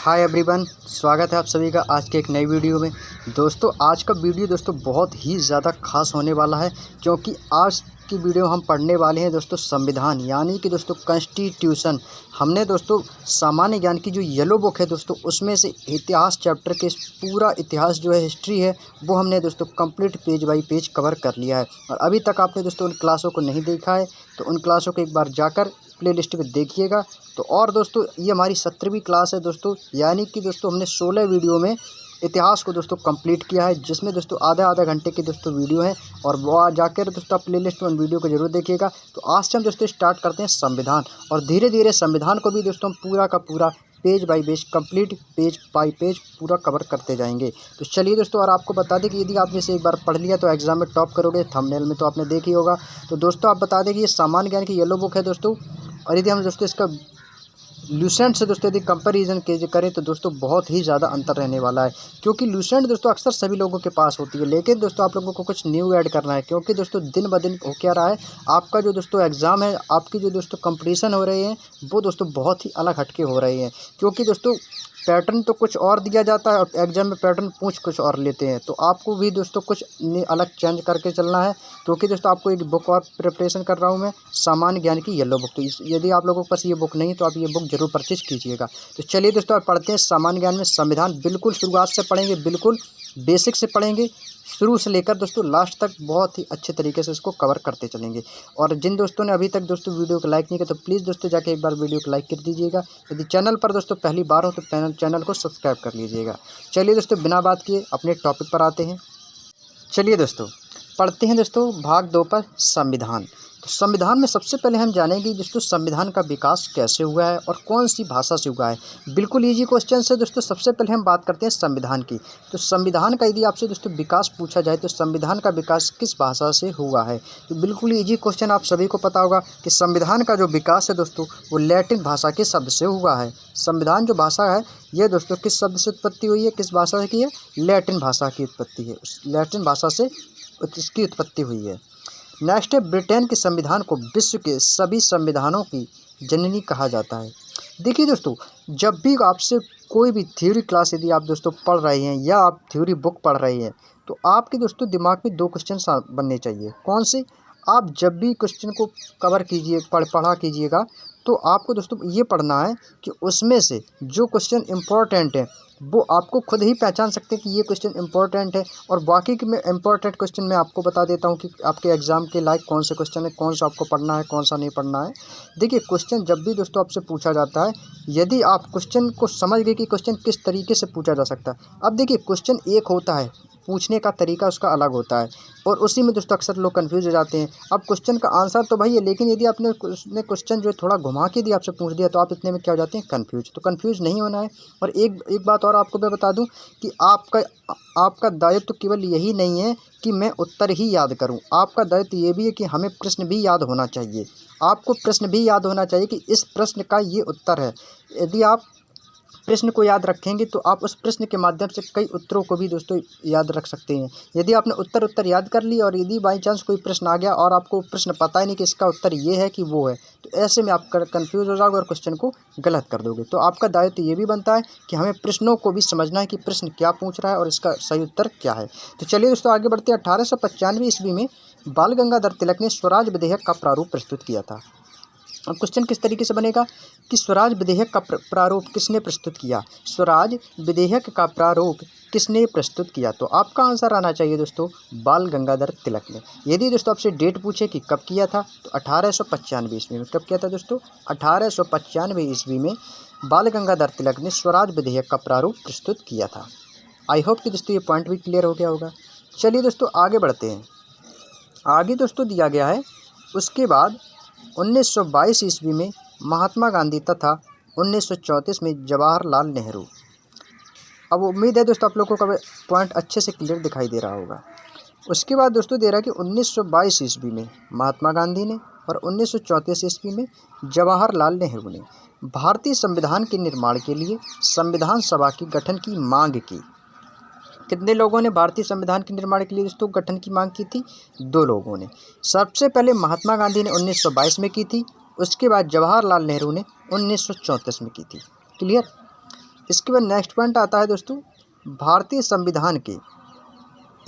Hi everyone, स्वागत है आप सभी का आज के एक नई वीडियो में। दोस्तों आज का वीडियो बहुत ही ज़्यादा खास होने वाला है, क्योंकि आज की वीडियो हम पढ़ने वाले हैं संविधान, यानी कि कॉन्स्टिट्यूशन। हमने सामान्य ज्ञान की जो येलो बुक है उसमें से इतिहास चैप्टर के पूरा इतिहास जो है, हिस्ट्री है, वो हमने complete page by page cover कर लिया है। और अभी तक आपने उन क्लासों को नहीं देखा है तो उन क्लासों को एक बार जाकर प्लेलिस्ट में देखिएगा। तो और ये हमारी 17वीं क्लास है यानी कि हमने 16 वीडियो में इतिहास को कंप्लीट किया है, जिसमें आधा घंटे की वीडियो है। और वो जाकर आप प्लेलिस्ट में उन वीडियो को जरूर देखिएगा। तो आज से हम स्टार्ट करते हैं संविधान, और धीरे धीरे संविधान को भी हम पूरा का पूरा page by page complete page by page पूरा कवर करते जाएंगे। तो चलिए और आपको बता दें कि यदि आपने इसे एक बार पढ़ लिया तो एग्जाम में टॉप करोगे। थंबनेल में तो आपने देखी होगा। तो आप बता दें कि ये सामान्य ज्ञान की येलो बुक है और यदि हम इसका लूसेंट से यदि कंपैरिजन करें तो बहुत ही ज़्यादा अंतर रहने वाला है, क्योंकि लूसेंट अक्सर सभी लोगों के पास होती है। लेकिन आप लोगों को कुछ न्यू ऐड करना है, क्योंकि दिन ब दिन हो क्या रहा है, आपका जो एग्ज़ाम है, आपकी जो कंपटीशन हो रहे हैं वो बहुत ही अलग हटके हो रहे हैं। क्योंकि पैटर्न तो कुछ और दिया जाता है और एग्जाम में पैटर्न पूछ कुछ और लेते हैं। तो आपको भी कुछ अलग चेंज करके चलना है, क्योंकि आपको एक बुक और प्रिपरेशन कर रहा हूँ मैं, सामान्य ज्ञान की येलो बुक। तो यदि आप लोगों के पास ये बुक नहीं तो आप ये बुक जरूर परचेज कीजिएगा। तो चलिए आप पढ़ते हैं सामान्य ज्ञान में संविधान। बिल्कुल शुरुआत से पढ़ेंगे, बिल्कुल बेसिक से पढ़ेंगे, शुरू से लेकर लास्ट तक बहुत ही अच्छे तरीके से इसको कवर करते चलेंगे। और जिन दोस्तों ने अभी तक वीडियो को लाइक नहीं किया तो प्लीज़ जाके एक बार वीडियो को लाइक कर दीजिएगा। यदि चैनल पर पहली बार हो तो चैनल को सब्सक्राइब कर लीजिएगा। चलिए बिना बात किए अपने टॉपिक पर आते हैं। चलिए पढ़ते हैं भाग 2 पर संविधान। तो संविधान में सबसे पहले हम जानेंगे संविधान का विकास कैसे हुआ है और कौन सी भाषा से हुआ है। बिल्कुल इजी क्वेश्चन है सबसे पहले हम बात करते हैं संविधान की। तो संविधान का यदि आपसे विकास पूछा जाए तो संविधान का विकास किस भाषा से हुआ है, तो बिल्कुल इजी क्वेश्चन आप सभी को पता होगा कि संविधान का जो विकास है वो लैटिन भाषा के शब्द से हुआ है। संविधान जो भाषा है ये किस शब्द से उत्पत्ति हुई है, किस भाषा से की है, लैटिन भाषा की उत्पत्ति है। लैटिन भाषा से इसकी उत्पत्ति हुई है। नेक्स्ट है, ब्रिटेन के संविधान को विश्व के सभी संविधानों की जननी कहा जाता है। देखिए जब भी आपसे कोई भी थ्योरी क्लास यदि आप पढ़ रहे हैं या आप थ्योरी बुक पढ़ रहे हैं तो आपके दिमाग में 2 क्वेश्चन बनने चाहिए। कौन से? आप जब भी क्वेश्चन को कवर कीजिए पढ़ा कीजिएगा तो आपको ये पढ़ना है कि उसमें से जो क्वेश्चन इम्पोर्टेंट है वो आपको खुद ही पहचान सकते हैं कि ये क्वेश्चन इम्पोर्टेंट है। और बाकी के मैं इम्पोर्टेंट क्वेश्चन मैं आपको बता देता हूँ कि आपके एग्जाम के लायक कौन से क्वेश्चन है, कौन सा आपको पढ़ना है, कौन सा नहीं पढ़ना है। देखिए क्वेश्चन जब भी आपसे पूछा जाता है, यदि आप क्वेश्चन को समझ गए कि क्वेश्चन किस तरीके से पूछा जा सकता है। अब देखिए क्वेश्चन एक होता है, पूछने का तरीका उसका अलग होता है, और उसी में अक्सर लोग कंफ्यूज हो जाते हैं। अब क्वेश्चन का आंसर तो भाई है, लेकिन यदि आपने क्वेश्चन जो है थोड़ा घुमा के यदि आपसे पूछ दिया तो आप इतने में क्या हो जाते हैं, कंफ्यूज। तो कंफ्यूज नहीं होना है। और एक बात और आपको मैं बता दूं कि आपका दायित्व केवल यही नहीं है कि मैं उत्तर ही याद करूं, आपका दायित्व ये भी है कि हमें प्रश्न भी याद होना चाहिए। आपको प्रश्न भी याद होना चाहिए कि इस प्रश्न का ये उत्तर है। यदि आप प्रश्न को याद रखेंगे तो आप उस प्रश्न के माध्यम से कई उत्तरों को भी याद रख सकते हैं। यदि आपने उत्तर याद कर ली और यदि बाई चांस कोई प्रश्न आ गया और आपको प्रश्न पता ही नहीं कि इसका उत्तर ये है कि वो है, तो ऐसे में आप कंफ्यूज हो जाओगे और क्वेश्चन को गलत कर दोगे। तो आपका दायित्व ये भी बनता है कि हमें प्रश्नों को भी समझना है कि प्रश्न क्या पूछ रहा है और इसका सही उत्तर क्या है। तो चलिए आगे बढ़ते हैं। 1895 ईस्वी में बाल गंगाधर तिलक ने स्वराज विधेयक का प्रारूप प्रस्तुत किया था। अब क्वेश्चन किस तरीके से बनेगा कि स्वराज विधेयक का प्रारूप किसने प्रस्तुत किया, स्वराज विधेयक का प्रारूप किसने प्रस्तुत किया। तो आपका आंसर आना चाहिए बाल गंगाधर तिलक ने। यदि आपसे डेट पूछे कि कब किया था तो 1895 ईस्वी में। कब किया था 1895 ईस्वी में बाल गंगाधर तिलक ने स्वराज विधेयक का प्रारूप प्रस्तुत किया था। आई होप कि ये पॉइंट भी क्लियर हो गया होगा। चलिए आगे बढ़ते हैं। आगे दिया गया है, उसके बाद 1922 ईस्वी में महात्मा गांधी तथा 1934 में जवाहरलाल नेहरू। अब उम्मीद है आप लोगों को पॉइंट अच्छे से क्लियर दिखाई दे रहा होगा। उसके बाद दे रहा है कि 1922 ईस्वी में महात्मा गांधी ने और 1934 ईस्वी में जवाहरलाल नेहरू ने भारतीय संविधान के निर्माण के लिए संविधान सभा की गठन की मांग की। कितने लोगों ने भारतीय संविधान के निर्माण के लिए गठन की मांग की थी? 2 लोगों ने। सबसे पहले महात्मा गांधी ने 1922 में की थी, उसके बाद जवाहरलाल नेहरू ने 1934 में की थी। क्लियर? इसके बाद नेक्स्ट पॉइंट आता है दोस्तों भारतीय संविधान के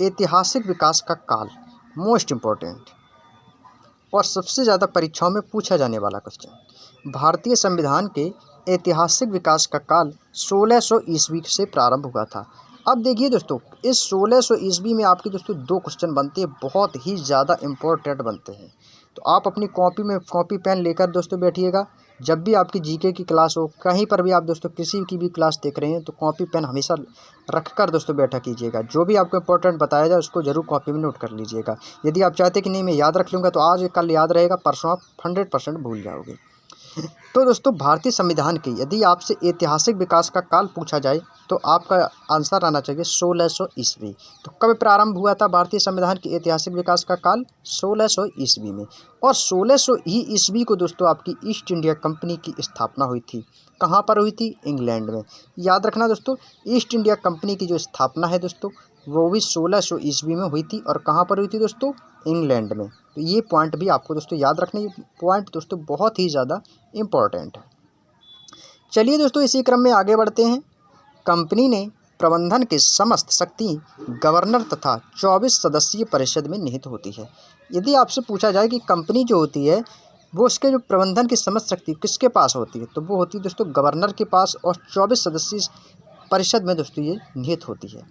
ऐतिहासिक विकास का काल, मोस्ट इम्पोर्टेंट और सबसे ज़्यादा परीक्षाओं में पूछा जाने वाला क्वेश्चन। भारतीय संविधान के ऐतिहासिक विकास का काल 1600 ईस्वी से प्रारंभ हुआ था। अब देखिए दोस्तों, इस 1600 ईस्वी में आपके दोस्तों 2 क्वेश्चन बनते हैं, बहुत ही ज़्यादा इम्पोर्टेंट बनते हैं। तो आप अपनी कॉपी पेन लेकर दोस्तों बैठिएगा। जब भी आपकी जीके की क्लास हो, कहीं पर भी आप दोस्तों किसी की भी क्लास देख रहे हैं, तो कॉपी पेन हमेशा रख कर दोस्तों बैठा कीजिएगा। जो भी आपको इंपॉर्टेंट बताया जाए उसको जरूर कॉपी में नोट कर लीजिएगा। यदि आप चाहते कि नहीं मैं याद रख लूँगा, तो आज कल याद रहेगा, परसों आप 100% भूल जाओगे। तो दोस्तों भारतीय संविधान के यदि आपसे ऐतिहासिक विकास का काल पूछा जाए तो आपका आंसर आना चाहिए 1600 ईस्वी। तो कब प्रारंभ हुआ था भारतीय संविधान के ऐतिहासिक विकास का काल? 1600 ईस्वी में। और 1600 ही ईस्वी को दोस्तों आपकी ईस्ट इंडिया कंपनी की स्थापना हुई थी। कहाँ पर हुई थी? इंग्लैंड में। याद रखना दोस्तों, ईस्ट इंडिया कंपनी की जो स्थापना है दोस्तों वो भी 1600 ईस्वी में हुई थी। और कहाँ पर हुई थी दोस्तों? इंग्लैंड में। तो ये पॉइंट भी आपको दोस्तों याद रखना, ये पॉइंट दोस्तों बहुत ही ज़्यादा इम्पोर्टेंट है। चलिए दोस्तों इसी क्रम में आगे बढ़ते हैं। कंपनी ने प्रबंधन की समस्त शक्ति गवर्नर तथा 24 सदस्यीय परिषद में निहित होती है। यदि आपसे पूछा जाए कि कंपनी जो होती है वो उसके जो प्रबंधन की समस्त शक्ति किसके पास होती है, तो वो होती है दोस्तों गवर्नर के पास, और 24 सदस्यीय परिषद में दोस्तों ये निहित होती है।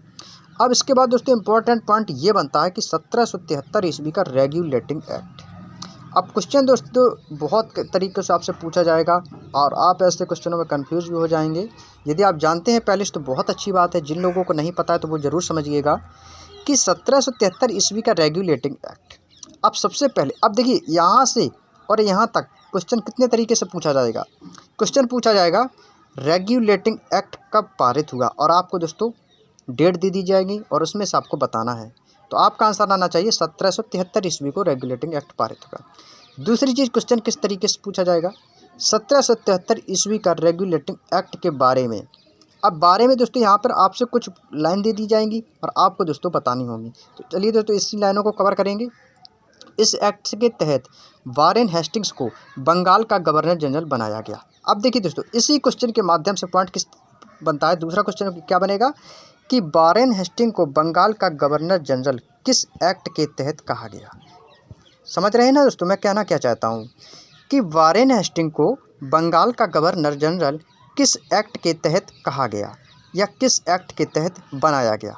अब इसके बाद दोस्तों इम्पोर्टेंट पॉइंट ये बनता है कि 1773 ईस्वी का रेगुलेटिंग एक्ट। अब क्वेश्चन दोस्तों बहुत तरीके से आपसे पूछा जाएगा और आप ऐसे क्वेश्चनों में कंफ्यूज भी हो जाएंगे। यदि आप जानते हैं पहले से तो बहुत अच्छी बात है, जिन लोगों को नहीं पता है तो वो ज़रूर समझिएगा कि 1773 ईस्वी का रेगुलेटिंग एक्ट। अब सबसे पहले अब देखिए यहाँ से और यहाँ तक क्वेश्चन कितने तरीके से पूछा जाएगा। क्वेश्चन पूछा जाएगा रेगुलेटिंग एक्ट कब पारित हुआ, और आपको दोस्तों डेट दे दी जाएगी और उसमें से आपको बताना है। तो आपका आंसर आना चाहिए 1773 ईस्वी को रेगुलेटिंग एक्ट पारित हुआ। दूसरी चीज़ क्वेश्चन किस तरीके से पूछा जाएगा, 1773 ईस्वी का रेगुलेटिंग एक्ट के बारे में। अब बारे में दोस्तों यहाँ पर आपसे कुछ लाइन दे दी जाएंगी और आपको दोस्तों बतानी होगी। तो चलिए दोस्तों इसी लाइनों को कवर करेंगे। इस एक्ट के तहत वारेन हेस्टिंग्स को बंगाल का गवर्नर जनरल बनाया गया। अब देखिए दोस्तों इसी क्वेश्चन के माध्यम से पॉइंट किस बनता है, दूसरा क्वेश्चन क्या बनेगा कि वारेन हेस्टिंग को बंगाल का गवर्नर जनरल किस एक्ट के तहत कहा गया। समझ रहे हैं ना दोस्तों मैं कहना क्या चाहता हूँ कि वारेन हेस्टिंग को बंगाल का गवर्नर जनरल किस एक्ट के तहत कहा गया या किस एक्ट के तहत बनाया गया।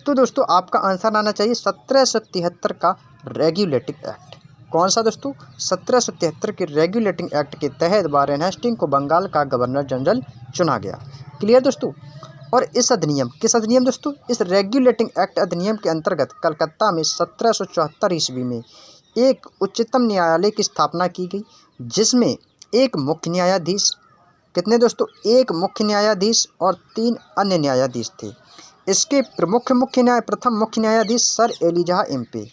तो दोस्तों आपका आंसर आना चाहिए 1773 का रेगुलेटिंग एक्ट। कौन सा दोस्तों? 1773 के रेगुलेटिंग एक्ट के तहत वारेन हेस्टिंग को बंगाल का गवर्नर जनरल चुना गया। क्लियर दोस्तों। और इस अधिनियम किस अधिनियम दोस्तों? इस रेगुलेटिंग एक्ट अधिनियम के अंतर्गत कलकत्ता में 1774 ईस्वी में एक उच्चतम न्यायालय की स्थापना की गई, जिसमें एक मुख्य न्यायाधीश, कितने दोस्तों? एक मुख्य न्यायाधीश और 3 अन्य न्यायाधीश थे। इसके प्रथम मुख्य न्यायाधीश sir Elijah Impey.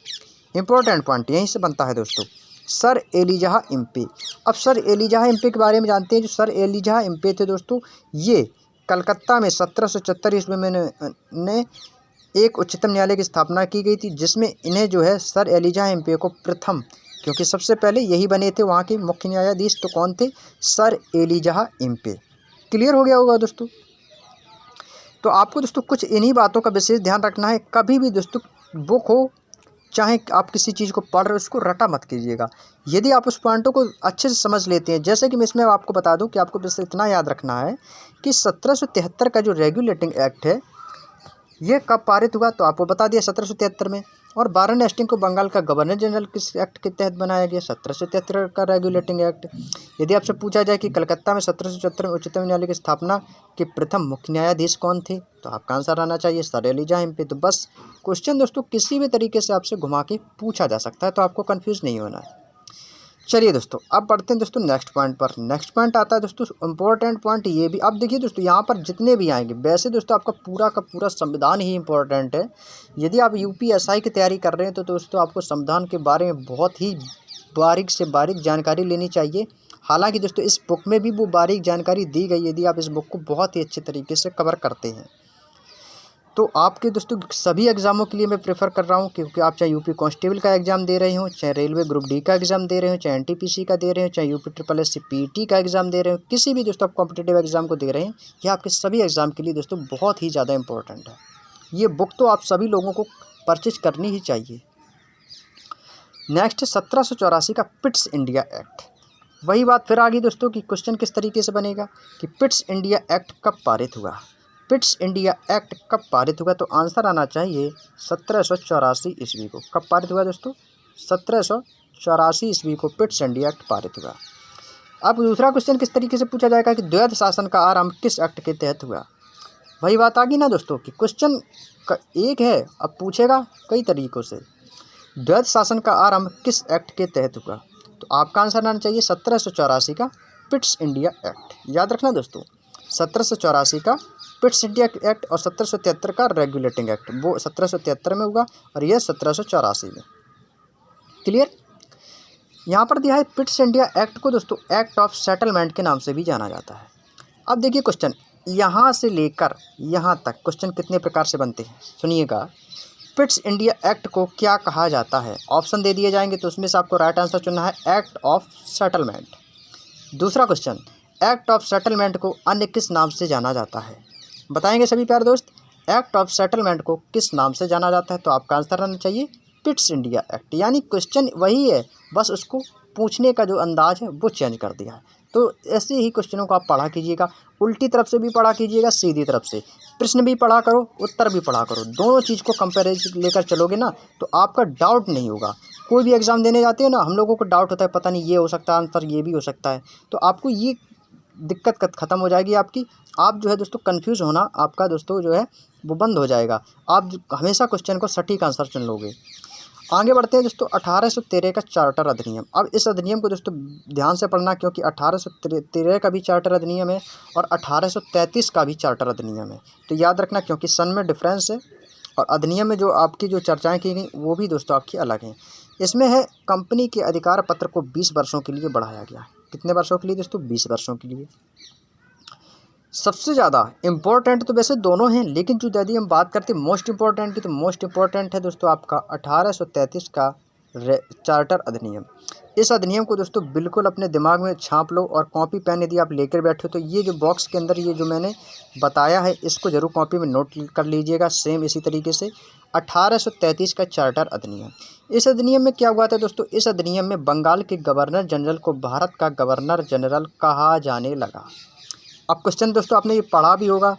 Important point यहीं से बनता है दोस्तों, सर एलिजा इम्पे। अब सर एलिजा इम्पे के बारे में जानते हैं। जो सर एलिजा इम्पे थे दोस्तों, ये कलकत्ता में 1774 ईस्वी में ने एक उच्चतम न्यायालय की स्थापना की गई थी, जिसमें इन्हें जो है सर एलिजा इम्पे को प्रथम, क्योंकि सबसे पहले यही बने थे वहाँ के मुख्य न्यायाधीश, तो कौन थे? Sir Elijah Impey. क्लियर हो गया होगा दोस्तों। तो आपको दोस्तों कुछ इन्हीं बातों का विशेष ध्यान रखना है। कभी भी दोस्तों बुक हो चाहे आप किसी चीज़ को पढ़ रहे हो उसको रटा मत कीजिएगा। यदि आप उस पॉइंटों को अच्छे से समझ लेते हैं, जैसे कि मैं इसमें आपको बता दूं कि आपको बस इतना याद रखना है कि 1773 का जो रेगुलेटिंग एक्ट है ये कब पारित हुआ, तो आपको बता दिया 1773 में। और वारेन हेस्टिंग को बंगाल का गवर्नर जनरल किस एक्ट के तहत बनाया गया? 1773 का रेगुलेटिंग एक्ट। यदि आपसे पूछा जाए कि कलकत्ता में 1774 में उच्चतम न्यायालय की स्थापना के प्रथम मुख्य न्यायाधीश कौन थे, तो आपका आंसर आना चाहिए सर एलिजा इम्पे। तो बस क्वेश्चन दोस्तों किसी भी तरीके से आपसे घुमा के पूछा जा सकता है, तो आपको कन्फ्यूज़ नहीं होना है। चलिए दोस्तों अब बढ़ते हैं दोस्तों नेक्स्ट पॉइंट पर। नेक्स्ट पॉइंट आता है दोस्तों इंपॉर्टेंट पॉइंट ये भी। अब देखिए दोस्तों यहाँ पर जितने भी आएंगे, वैसे दोस्तों आपका पूरा का पूरा संविधान ही इंपॉर्टेंट है। यदि आप यूपीएसआई की तैयारी कर रहे हैं तो दोस्तों आपको संविधान के बारे में बहुत ही बारीक से बारीक जानकारी लेनी चाहिए। हालांकि दोस्तों इस बुक में भी वो बारीक जानकारी दी गई, यदि आप इस बुक को बहुत ही अच्छे तरीके से कवर करते हैं। तो आपके दोस्तों सभी एग्ज़ामों के लिए मैं प्रेफर कर रहा हूँ, क्योंकि आप चाहे यूपी कांस्टेबल का एग्ज़ाम दे रहे हो, चाहे रेलवे ग्रुप डी का एग्ज़ाम दे रहे हो, चाहे एनटीपीसी का दे रहे हो, चाहे UP triple S C PT का एग्ज़ाम दे रहे हो, किसी भी दोस्तों आप कॉम्पिटिटिव एग्ज़ाम को दे रहे हैं, यह आपके सभी एग्ज़ाम के लिए दोस्तों बहुत ही ज़्यादा इंपॉर्टेंट है। ये बुक तो आप सभी लोगों को परचेज करनी ही चाहिए। नेक्स्ट 1784 का पिट्स इंडिया एक्ट। वही बात फिर आ गई दोस्तों कि क्वेश्चन किस तरीके से बनेगा कि पिट्स इंडिया एक्ट कब पारित हुआ। पिट्स इंडिया एक्ट कब पारित हुआ, तो आंसर आना चाहिए 1784 ईस्वी को। कब पारित हुआ दोस्तों? 1784 ईस्वी को पिट्स इंडिया एक्ट पारित हुआ। अब दूसरा क्वेश्चन किस तरीके से पूछा जाएगा कि द्वैध शासन का आरंभ किस एक्ट के तहत हुआ। वही बात आ गई ना दोस्तों कि क्वेश्चन एक है, अब पूछेगा कई तरीक़ों से। द्वैध शासन का आरंभ किस एक्ट के तहत हुआ, तो आपका आंसर आना चाहिए 1784 का पिट्स इंडिया एक्ट। याद रखना दोस्तों, 1784 का पिट्स इंडिया एक्ट और 1773 का रेगुलेटिंग एक्ट, वो 1773 में हुआ और यह 1784 में। क्लियर? यहाँ पर दिया है पिट्स इंडिया एक्ट को दोस्तों एक्ट ऑफ सेटलमेंट के नाम से भी जाना जाता है। अब देखिए क्वेश्चन यहाँ से लेकर यहाँ तक क्वेश्चन कितने प्रकार से बनते हैं, सुनिएगा। पिट्स इंडिया एक्ट को क्या कहा जाता है? ऑप्शन दे दिए जाएंगे, तो उसमें से आपको राइट आंसर चुनना है एक्ट ऑफ सेटलमेंट। दूसरा क्वेश्चन, एक्ट ऑफ सेटलमेंट को अन्य किस नाम से जाना जाता है? बताएंगे सभी प्यारे दोस्त, एक्ट ऑफ सेटलमेंट को किस नाम से जाना जाता है, तो आपका आंसर रहना चाहिए पिट्स इंडिया एक्ट। यानी क्वेश्चन वही है, बस उसको पूछने का जो अंदाज है वो चेंज कर दिया है। तो ऐसे ही क्वेश्चनों को आप पढ़ा कीजिएगा, उल्टी तरफ से भी पढ़ा कीजिएगा, सीधी तरफ से प्रश्न भी पढ़ा करो, उत्तर भी पढ़ा करो। दोनों चीज़ को कंपेरिजन लेकर चलोगे ना, तो आपका डाउट नहीं होगा। कोई भी एग्ज़ाम देने जाते हैं ना, हम लोगों को डाउट होता है, पता नहीं ये हो सकता है आंसर, ये भी हो सकता है, तो आपको ये दिक्कत ख़त्म हो जाएगी आपकी। आप जो है दोस्तों कन्फ्यूज़ होना आपका दोस्तों जो है वो बंद हो जाएगा। आप हमेशा क्वेश्चन को सटीक आंसर चुन लोगे। आगे बढ़ते हैं दोस्तों, 1813 का चार्टर अधिनियम। अब इस अधिनियम को दोस्तों ध्यान से पढ़ना, क्योंकि 1813 का भी चार्टर अधिनियम है और 1833 का भी चार्टर अधिनियम है। तो याद रखना, क्योंकि सन में डिफरेंस है और अधिनियम में जो आपकी जो चर्चाएं की गई वो भी दोस्तों आपकी अलग हैं। इसमें है कंपनी के अधिकार पत्र को 20 वर्षों के लिए बढ़ाया गया। कितने वर्षों के लिए दोस्तों? 20 वर्षों के लिए। सबसे ज़्यादा इम्पोर्टेंट तो वैसे दोनों हैं, लेकिन जो यदि हम बात करते हैं मोस्ट इम्पोर्टेंट की, तो मोस्ट इम्पोर्टेंट है दोस्तों आपका 1833 का चार्टर अधिनियम। इस अधिनियम को दोस्तों बिल्कुल अपने दिमाग में छाप लो, और कॉपी पेन यदि आप लेकर बैठे हो तो ये जो बॉक्स के अंदर ये जो मैंने बताया है इसको ज़रूर कॉपी में नोट कर लीजिएगा। सेम इसी तरीके से 1833 का चार्टर अधिनियम। इस अधिनियम में क्या हुआ था दोस्तों? इस अधिनियम में बंगाल के गवर्नर जनरल को भारत का गवर्नर जनरल कहा जाने लगा। अब क्वेश्चन दोस्तों आपने ये पढ़ा भी होगा,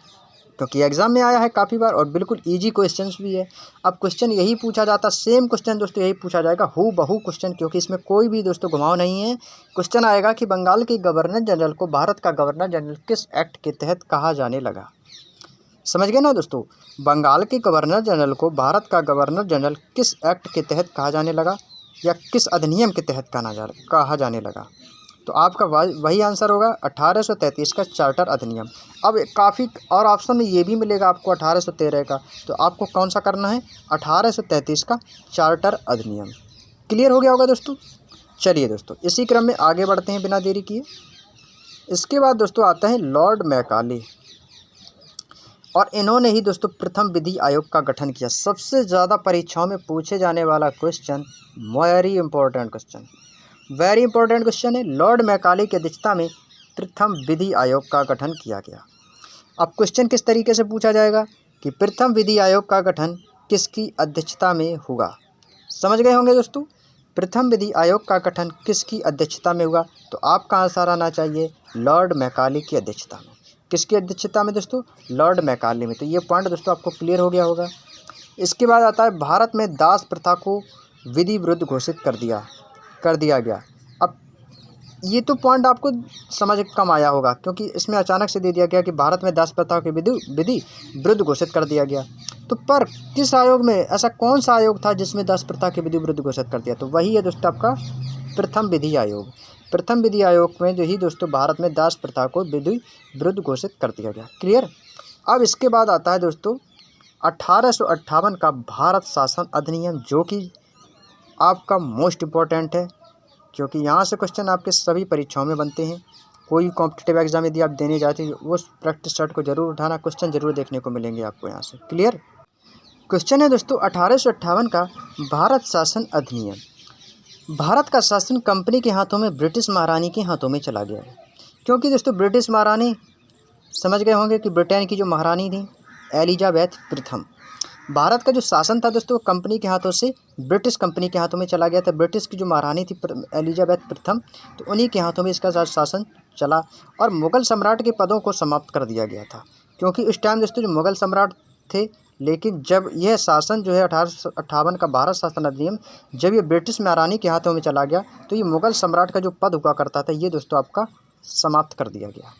क्योंकि एग्ज़ाम में आया है काफ़ी बार और बिल्कुल इजी क्वेश्चंस भी है। अब क्वेश्चन यही पूछा जाता, सेम क्वेश्चन दोस्तों यही पूछा जाएगा, हू बहू क्वेश्चन, क्योंकि इसमें कोई भी दोस्तों घुमाव नहीं है। क्वेश्चन आएगा कि बंगाल के गवर्नर जनरल को भारत का गवर्नर जनरल किस एक्ट के तहत कहा जाने लगा। समझ गए ना दोस्तों? बंगाल के गवर्नर जनरल को भारत का गवर्नर जनरल किस एक्ट के तहत कहा जाने लगा, या किस अधिनियम के तहत कहा जाने लगा, तो आपका वही आंसर होगा 1833 का चार्टर अधिनियम। अब काफ़ी और ऑप्शन में ये भी मिलेगा आपको 1813 का, तो आपको कौन सा करना है? 1833 का चार्टर अधिनियम। क्लियर हो गया होगा दोस्तों? चलिए दोस्तों इसी क्रम में आगे बढ़ते हैं बिना देरी किए। इसके बाद दोस्तों आता है लॉर्ड मैकाले, और इन्होंने ही दोस्तों प्रथम विधि आयोग का गठन किया। सबसे ज़्यादा परीक्षाओं में पूछे जाने वाला question, very important question, very important question है। लॉर्ड मैकाले की अध्यक्षता में प्रथम विधि आयोग का गठन किया गया। अब क्वेश्चन किस तरीके से पूछा जाएगा कि प्रथम विधि आयोग का गठन किसकी अध्यक्षता में हुआ? समझ गए होंगे दोस्तों, प्रथम विधि आयोग का गठन किसकी अध्यक्षता में हुआ, तो आपका आंसर आना चाहिए लॉर्ड मैकाले की अध्यक्षता में। किसकी अध्यक्षता में दोस्तों? लॉर्ड मैकाले में। तो ये पॉइंट दोस्तों आपको क्लियर हो गया होगा। इसके बाद आता है भारत में दास प्रथा को विधि विरुद्ध घोषित कर दिया गया। अब ये तो पॉइंट आपको समझ कम आया होगा, क्योंकि इसमें अचानक से दे दिया गया कि भारत में दास प्रथा की विधि विरुद्ध घोषित कर दिया गया। तो पर किस आयोग में, ऐसा कौन सा आयोग था जिसमें दास प्रथा की विधि विरुद्ध घोषित कर दिया? तो वही है दोस्तों आपका प्रथम विधि आयोग। प्रथम विधि आयोग में जो ही दोस्तों भारत में दास प्रथा को विधि विरुद्ध घोषित कर दिया गया। क्लियर? अब इसके बाद आता है दोस्तों 1858 का भारत शासन अधिनियम, जो कि आपका मोस्ट इम्पोर्टेंट है, क्योंकि यहाँ से क्वेश्चन आपके सभी परीक्षाओं में बनते हैं। कोई कॉम्पिटिटिव एग्जाम यदि आप देने जाते हैं उस प्रैक्टिस सेट को जरूर उठाना, क्वेश्चन जरूर देखने को मिलेंगे आपको यहाँ से। क्लियर। क्वेश्चन है दोस्तों 1858 का भारत शासन अधिनियम। भारत का शासन कंपनी के हाथों में ब्रिटिश महारानी के हाथों में चला गया है, क्योंकि दोस्तों ब्रिटिश महारानी समझ गए होंगे कि ब्रिटेन की जो महारानी थी एलिजाबेथ प्रथम। भारत का जो शासन था दोस्तों कंपनी के हाथों से ब्रिटिश कंपनी के हाथों में चला गया था। ब्रिटिश की जो महारानी थी एलिजाबेथ प्रथम, तो उन्हीं के हाथों में इसका शासन चला और मुग़ल सम्राट के पदों को समाप्त कर दिया गया था, क्योंकि उस टाइम दोस्तों जो मुग़ल सम्राट थे, लेकिन जब यह शासन जो है 1858 का भारत शासन अधिनियम जब ये ब्रिटिश महारानी के हाथों में चला गया तो ये मुग़ल सम्राट का जो पद हुआ करता था ये दोस्तों आपका समाप्त कर दिया गया,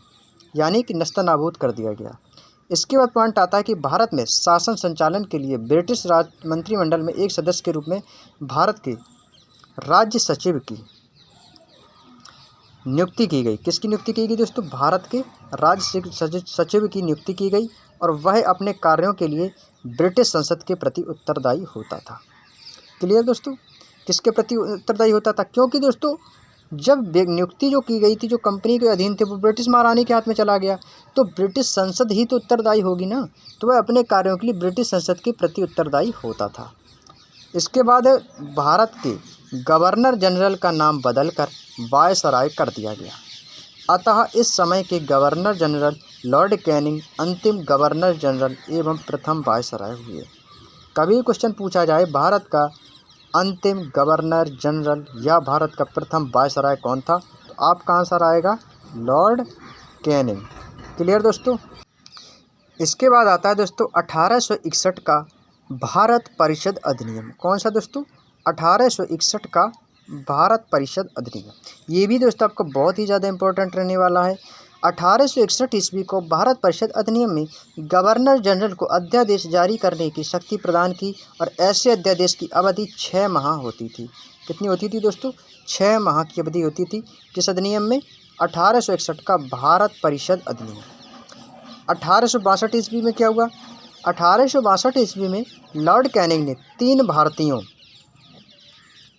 यानी कि नस्तनाबूद कर दिया गया। इसके बाद पॉइंट आता है कि भारत में शासन संचालन के लिए ब्रिटिश मंत्रिमंडल में एक सदस्य के रूप में भारत के राज्य सचिव की नियुक्ति की गई। किसकी नियुक्ति की गई दोस्तों? भारत के राज्य सचिव की नियुक्ति की गई और वह अपने कार्यों के लिए ब्रिटिश संसद के प्रति उत्तरदायी होता था। क्लियर दोस्तों, किसके प्रति उत्तरदायी होता था? क्योंकि दोस्तों जब नियुक्ति जो की गई थी जो कंपनी के अधीन थे वो ब्रिटिश महारानी के हाथ में चला गया, तो ब्रिटिश संसद ही तो उत्तरदायी होगी ना, तो वह अपने कार्यों के लिए ब्रिटिश संसद के प्रति उत्तरदायी होता था। इसके बाद भारत के गवर्नर जनरल का नाम बदलकर वायसराय कर दिया गया। अतः इस समय के गवर्नर जनरल लॉर्ड कैनिंग अंतिम गवर्नर जनरल एवं प्रथम वायसराय हुए। कभी क्वेश्चन पूछा जाए भारत का अंतिम गवर्नर जनरल या भारत का प्रथम वायसराय कौन था, तो आपका आंसर आएगा लॉर्ड कैनिंग। क्लियर दोस्तों। इसके बाद आता है दोस्तों 1861 का भारत परिषद अधिनियम। कौन सा दोस्तों? 1861 का भारत परिषद अधिनियम। ये भी दोस्तों आपको बहुत ही ज़्यादा इंपॉर्टेंट रहने वाला है। 1861 ईस्वी को भारत परिषद अधिनियम में गवर्नर जनरल को अध्यादेश जारी करने की शक्ति प्रदान की और ऐसे अध्यादेश की अवधि 6 माह होती थी। कितनी होती थी दोस्तों? 6 माह की अवधि होती थी। किस अधिनियम में? 1861 का भारत परिषद अधिनियम। 1862 ईस्वी में क्या हुआ? 1862 ईस्वी में लॉर्ड कैनिंग ने 3 भारतीयों,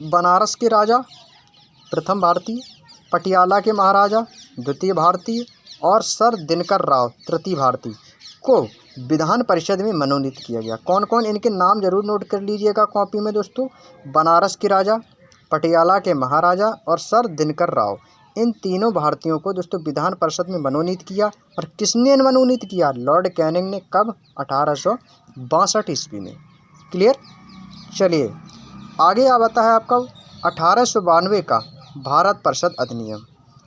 बनारस के राजा प्रथम भारतीय, पटियाला के महाराजा द्वितीय भारतीय और सर दिनकर राव तृतीय भारतीय को विधान परिषद में मनोनीत किया गया। कौन कौन? इनके नाम जरूर नोट कर लीजिएगा कॉपी में दोस्तों। बनारस के राजा, पटियाला के महाराजा और सर दिनकर राव, इन तीनों भारतीयों को दोस्तों विधान परिषद में मनोनीत किया। और किसने मनोनीत किया? लॉर्ड कैनिंग ने। कब? 1862 ईस्वी में। क्लियर। चलिए आगे आता है आपका 1892 का भारत परिषद अधिनियम।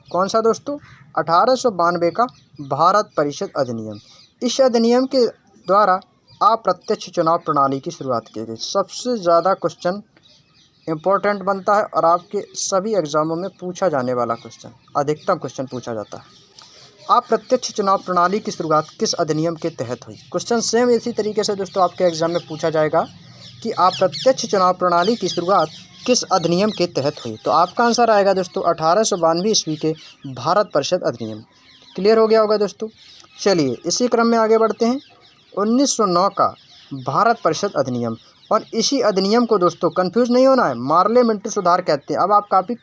कौन सा दोस्तों? 1892 का भारत परिषद अधिनियम। इस अधिनियम के द्वारा अप्रत्यक्ष चुनाव प्रणाली की शुरुआत की गई। सबसे ज़्यादा क्वेश्चन इम्पोर्टेंट बनता है और आपके सभी एग्जामों में पूछा जाने वाला क्वेश्चन, अधिकतम क्वेश्चन पूछा जाता है। अप्रत्यक्ष चुनाव प्रणाली की शुरुआत किस अधिनियम के तहत हुई? क्वेश्चन सेम इसी तरीके से दोस्तों आपके एग्जाम में पूछा जाएगा कि अप्रत्यक्ष चुनाव प्रणाली की शुरुआत किस अधिनियम के तहत हुई, तो आपका आंसर आएगा दोस्तों 1892 ईस्वी के भारत परिषद अधिनियम। क्लियर हो गया होगा दोस्तों। चलिए इसी क्रम में आगे बढ़ते हैं। 1909 का भारत परिषद अधिनियम, और इसी अधिनियम को दोस्तों कंफ्यूज नहीं होना है, मार्लियामेंट्री सुधार कहते हैं। अब आप काफ़ी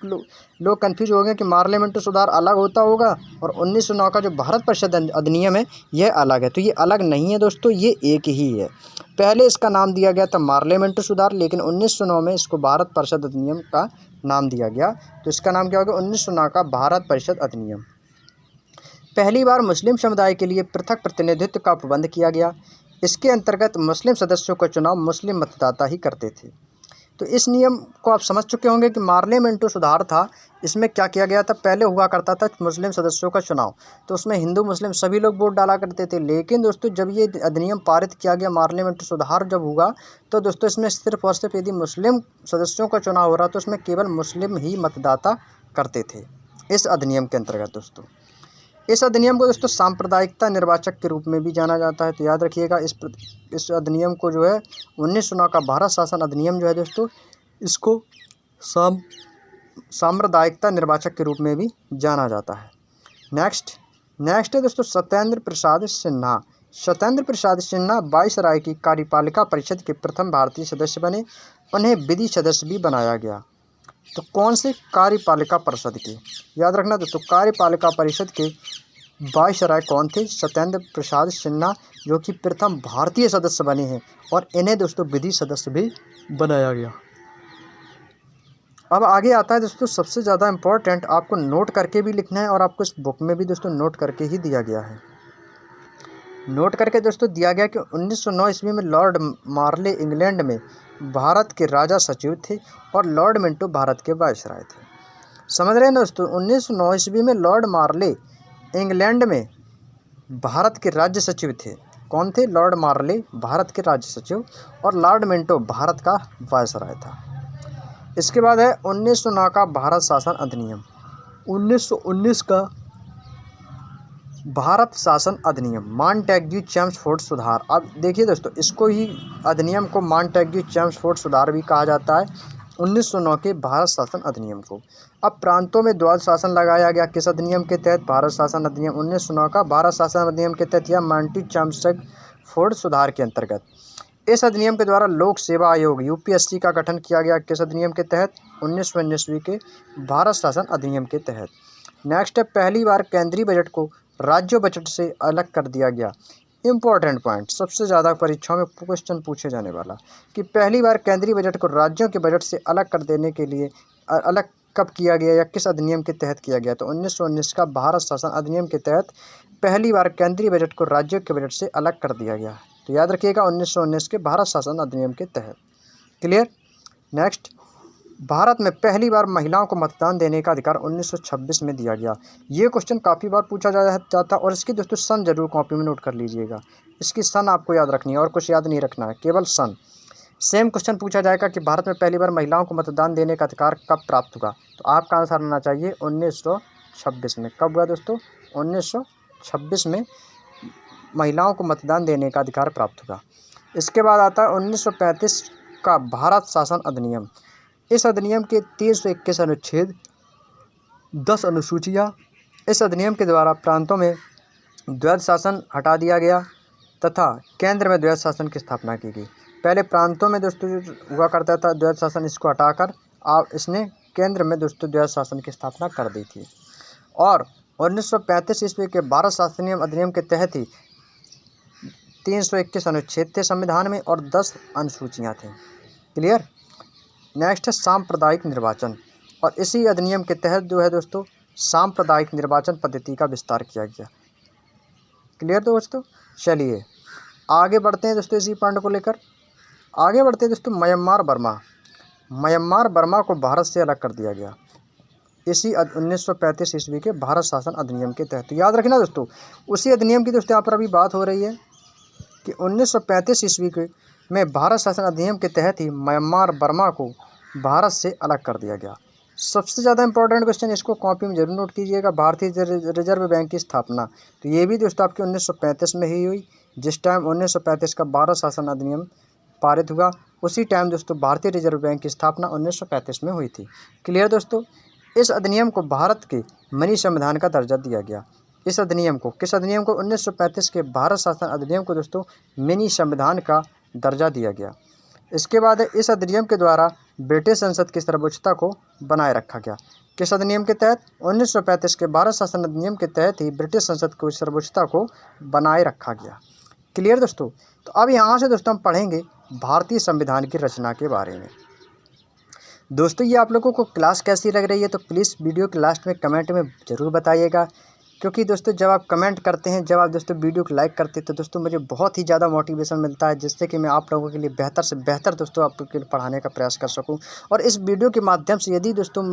लोग कंफ्यूज हो गए कि मार्लियामेंट्री सुधार अलग होता होगा और 1909 का जो भारत परिषद अधिनियम है यह अलग है, तो ये अलग नहीं है दोस्तों, ये एक ही है। पहले इसका नाम दिया गया था मार्लियामेंट्री सुधार, लेकिन 1909 में इसको भारत परिषद अधिनियम का नाम दिया गया। तो इसका नाम क्या होगा? 1909 का भारत परिषद अधिनियम। पहली बार मुस्लिम समुदाय के लिए पृथक प्रतिनिधित्व का प्रबंध किया गया। इसके अंतर्गत मुस्लिम सदस्यों का चुनाव मुस्लिम मतदाता ही करते थे। तो इस नियम को आप समझ चुके होंगे कि मार्लियामेंट्री सुधार था, इसमें क्या किया गया था? पहले हुआ करता था मुस्लिम सदस्यों का चुनाव, तो उसमें हिंदू मुस्लिम सभी लोग वोट डाला करते थे। लेकिन दोस्तों जब ये अधिनियम पारित किया गया, मार्लियामेंट्री सुधार जब हुआ, तो दोस्तों इसमें सिर्फ और सिर्फ यदि मुस्लिम सदस्यों का चुनाव हो रहा तो उसमें केवल मुस्लिम ही मतदाता करते थे इस अधिनियम के अंतर्गत। दोस्तों इस अधिनियम को दोस्तों सांप्रदायिकता निर्वाचक के रूप में भी जाना जाता है, तो याद रखिएगा इस अधिनियम को जो है 1909 का भारत शासन अधिनियम जो है दोस्तों, इसको सांप्रदायिकता निर्वाचक के रूप में भी जाना जाता है। नेक्स्ट है दोस्तों सत्येंद्र प्रसाद सिन्हा। सत्येंद्र प्रसाद सिन्हा वायसराय की कार्यपालिका परिषद के प्रथम भारतीय सदस्य बने। उन्हें विधि सदस्य भी बनाया गया। तो कौन से कार्यपालिका परिषद के, याद रखना दोस्तों, कार्यपालिका परिषद के वायसराय कौन थे? सत्येंद्र प्रसाद सिन्हा, जो कि प्रथम भारतीय सदस्य बने हैं और इन्हें दोस्तों विधि सदस्य भी बनाया गया। अब आगे आता है दोस्तों सबसे ज़्यादा इम्पोर्टेंट, आपको नोट करके भी लिखना है और आपको इस बुक में भी दोस्तों नोट करके ही दिया गया है। नोट करके दोस्तों दिया गया कि 1909 ईस्वी में लॉर्ड मार्ले इंग्लैंड में भारत के राजा सचिव थे और लॉर्ड मिंटो भारत के वायसराय थे। समझ रहे हैं दोस्तों, 1909 ईस्वी में लॉर्ड मार्ले इंग्लैंड में भारत के राज्य सचिव थे। कौन थे? लॉर्ड मार्ले भारत के राज्य सचिव और लॉर्ड मिंटो भारत का वायसराय था। इसके बाद है 1909 का भारत शासन अधिनियम। 1919 का भारत शासन अधिनियम, मॉन्टेग्यू चेम्सफोर्ड सुधार। अब देखिए दोस्तों, इसको ही अधिनियम को मॉन्टेग्यू चेम्सफोर्ड सुधार भी कहा जाता है, 1909 के भारत शासन अधिनियम को। अब प्रांतों में द्वैध शासन लगाया गया किस अधिनियम के तहत? भारत शासन अधिनियम 1909 का भारत शासन अधिनियम के तहत या मॉन्टेग्यू चेम्सफोर्ड सुधार के अंतर्गत। इस अधिनियम के द्वारा लोक सेवा आयोग यूपीएससी का गठन किया गया किस अधिनियम के तहत? 1919 के भारत शासन अधिनियम के तहत। नेक्स्ट है, पहली बार केंद्रीय बजट को राज्य बजट से अलग कर दिया गया। इम्पोर्टेंट पॉइंट, सबसे ज़्यादा परीक्षाओं में क्वेश्चन पूछे जाने वाला, कि पहली बार केंद्रीय बजट को राज्यों के बजट से अलग कर देने के लिए अलग कब किया गया या किस अधिनियम के तहत किया गया? तो 1919 का भारत शासन अधिनियम के तहत पहली बार केंद्रीय बजट को राज्यों के बजट से अलग कर दिया गया। तो याद रखिएगा, 1919 के भारत शासन अधिनियम के तहत। क्लियर। नेक्स्ट, भारत में पहली बार महिलाओं को मतदान देने का अधिकार 1926 में दिया गया। ये क्वेश्चन काफ़ी बार पूछा जाता और इसकी दोस्तों सन जरूर कॉपी में नोट कर लीजिएगा। इसकी सन आपको याद रखनी है और कुछ याद नहीं रखना है, केवल सन। सेम क्वेश्चन पूछा जाएगा कि भारत में पहली बार महिलाओं को मतदान देने का अधिकार कब प्राप्त हुआ? तो आपका आंसर आना चाहिए 1926 में। कब हुआ दोस्तों? 1926 में महिलाओं को मतदान देने का अधिकार प्राप्त हुआ। इसके बाद आता है 1935 का भारत शासन अधिनियम। इस अधिनियम के 321 अनुच्छेद, 10 अनुसूचियाँ। इस अधिनियम के द्वारा प्रांतों में द्वैध शासन हटा दिया गया तथा केंद्र में द्वैध शासन की स्थापना की गई। पहले प्रांतों में दोस्तों हुआ करता था द्वैध शासन, इसको हटाकर इसने केंद्र में दोस्तों द्वैध शासन की स्थापना कर दी थी। और 1935 ईस्वी के भारत शासन अधिनियम के तहत ही 321 अनुच्छेद थे संविधान में और 10 अनुसूचियाँ थीं। क्लियर। नेक्स्ट है सांप्रदायिक निर्वाचन, और इसी अधिनियम के तहत जो है दोस्तों सांप्रदायिक निर्वाचन पद्धति का विस्तार किया गया। क्लियर दोस्तों। चलिए आगे बढ़ते हैं दोस्तों, इसी पॉइंट को लेकर आगे बढ़ते हैं दोस्तों। म्यांमार बर्मा को भारत से अलग कर दिया गया इसी 1935 ईस्वी के भारत शासन अधिनियम के तहत। याद रखना दोस्तों, उसी अधिनियम की दोस्तों यहाँ पर अभी बात हो रही है कि 1935 ईस्वी के में भारत शासन अधिनियम के तहत ही म्यांमार बर्मा को भारत से अलग कर दिया गया। सबसे ज़्यादा इंपॉर्टेंट क्वेश्चन, इसको कॉपी में जरूर नोट कीजिएगा। भारतीय रिजर्व बैंक की स्थापना, तो ये भी दोस्तों आपकी 1935 में ही हुई। जिस टाइम 1935 का भारत शासन अधिनियम पारित हुआ, उसी टाइम दोस्तों भारतीय रिजर्व बैंक की स्थापना 1935 में हुई थी। क्लियर दोस्तों। इस अधिनियम को भारत के मिनी संविधान का दर्जा दिया गया। इस अधिनियम को, किस अधिनियम को? 1935 के भारत शासन अधिनियम को दोस्तों मिनी संविधान का दर्जा दिया गया। इसके बाद इस अधिनियम के द्वारा ब्रिटिश संसद की सर्वोच्चता को बनाए रखा गया। किस अधिनियम के तहत? 1935 के भारत शासन अधिनियम के तहत ही ब्रिटिश संसद की सर्वोच्चता को बनाए रखा गया। क्लियर दोस्तों। तो अब यहाँ से दोस्तों हम पढ़ेंगे भारतीय संविधान की रचना के बारे में। दोस्तों ये आप लोगों को क्लास कैसी लग रही है तो प्लीज़ वीडियो के लास्ट में कमेंट में ज़रूर बताइएगा, क्योंकि दोस्तों जब आप कमेंट करते हैं, जब आप दोस्तों वीडियो को लाइक करते हैं तो दोस्तों मुझे बहुत ही ज़्यादा मोटिवेशन मिलता है, जिससे कि मैं आप लोगों के लिए बेहतर से बेहतर दोस्तों आप लोगों के लिए पढ़ाने का प्रयास कर सकूं। और इस वीडियो के माध्यम से यदि दोस्तों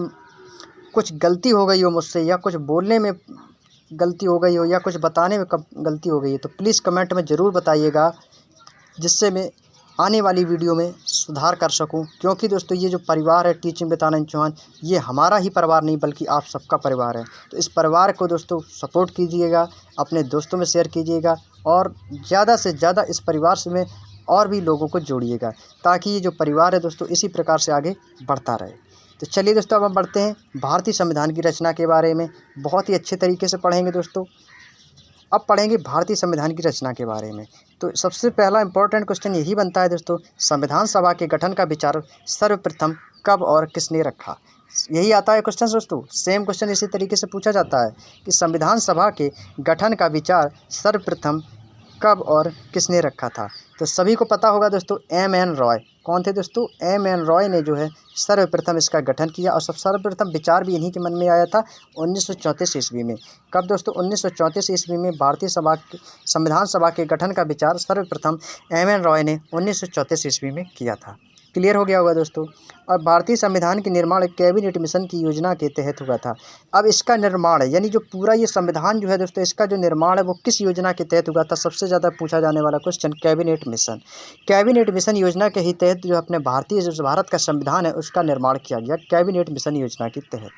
कुछ गलती हो गई हो मुझसे, या कुछ बोलने में गलती हो गई हो, या कुछ बताने में गलती हो गई है, तो प्लीज़ कमेंट में ज़रूर बताइएगा, जिससे मैं आने वाली वीडियो में सुधार कर सकूं। क्योंकि दोस्तों ये जो परिवार है टीचिंग विद आनंद चौहान, ये हमारा ही परिवार नहीं बल्कि आप सबका परिवार है। तो इस परिवार को दोस्तों सपोर्ट कीजिएगा, अपने दोस्तों में शेयर कीजिएगा और ज़्यादा से ज़्यादा इस परिवार से में और भी लोगों को जोड़िएगा, ताकि ये जो परिवार है दोस्तों इसी प्रकार से आगे बढ़ता रहे। तो चलिए दोस्तों अब हम बढ़ते हैं भारतीय संविधान की रचना के बारे में। बहुत ही अच्छे तरीके से पढ़ेंगे दोस्तों। अब पढ़ेंगे भारतीय संविधान की रचना के बारे में। तो सबसे पहला इंपॉर्टेंट क्वेश्चन यही बनता है दोस्तों, संविधान सभा के गठन का विचार सर्वप्रथम कब और किसने रखा? यही आता है क्वेश्चन दोस्तों। सेम क्वेश्चन इसी तरीके से पूछा जाता है कि संविधान सभा के गठन का विचार सर्वप्रथम कब और किसने रखा था। तो सभी को पता होगा दोस्तों, M.N. रॉय। कौन थे दोस्तों? M.N. रॉय ने जो है सर्वप्रथम इसका गठन किया और सर्वप्रथम विचार भी इन्हीं के मन में आया था 1934 ईस्वी में। कब दोस्तों? 1934 ईस्वी में भारतीय संविधान सभा के गठन का विचार सर्वप्रथम M.N. रॉय ने 1934 ईस्वी में किया था। क्लियर हो गया होगा दोस्तों। और भारतीय संविधान के निर्माण कैबिनेट मिशन की योजना के तहत हुआ था। अब इसका निर्माण यानी जो पूरा ये संविधान जो है दोस्तों, इसका जो निर्माण है वो किस योजना के तहत हुआ था? सबसे ज़्यादा पूछा जाने वाला question, cabinet mission. Cabinet mission योजना के ही तहत जो अपने भारत का संविधान है उसका निर्माण किया गया, कैबिनेट मिशन योजना के तहत।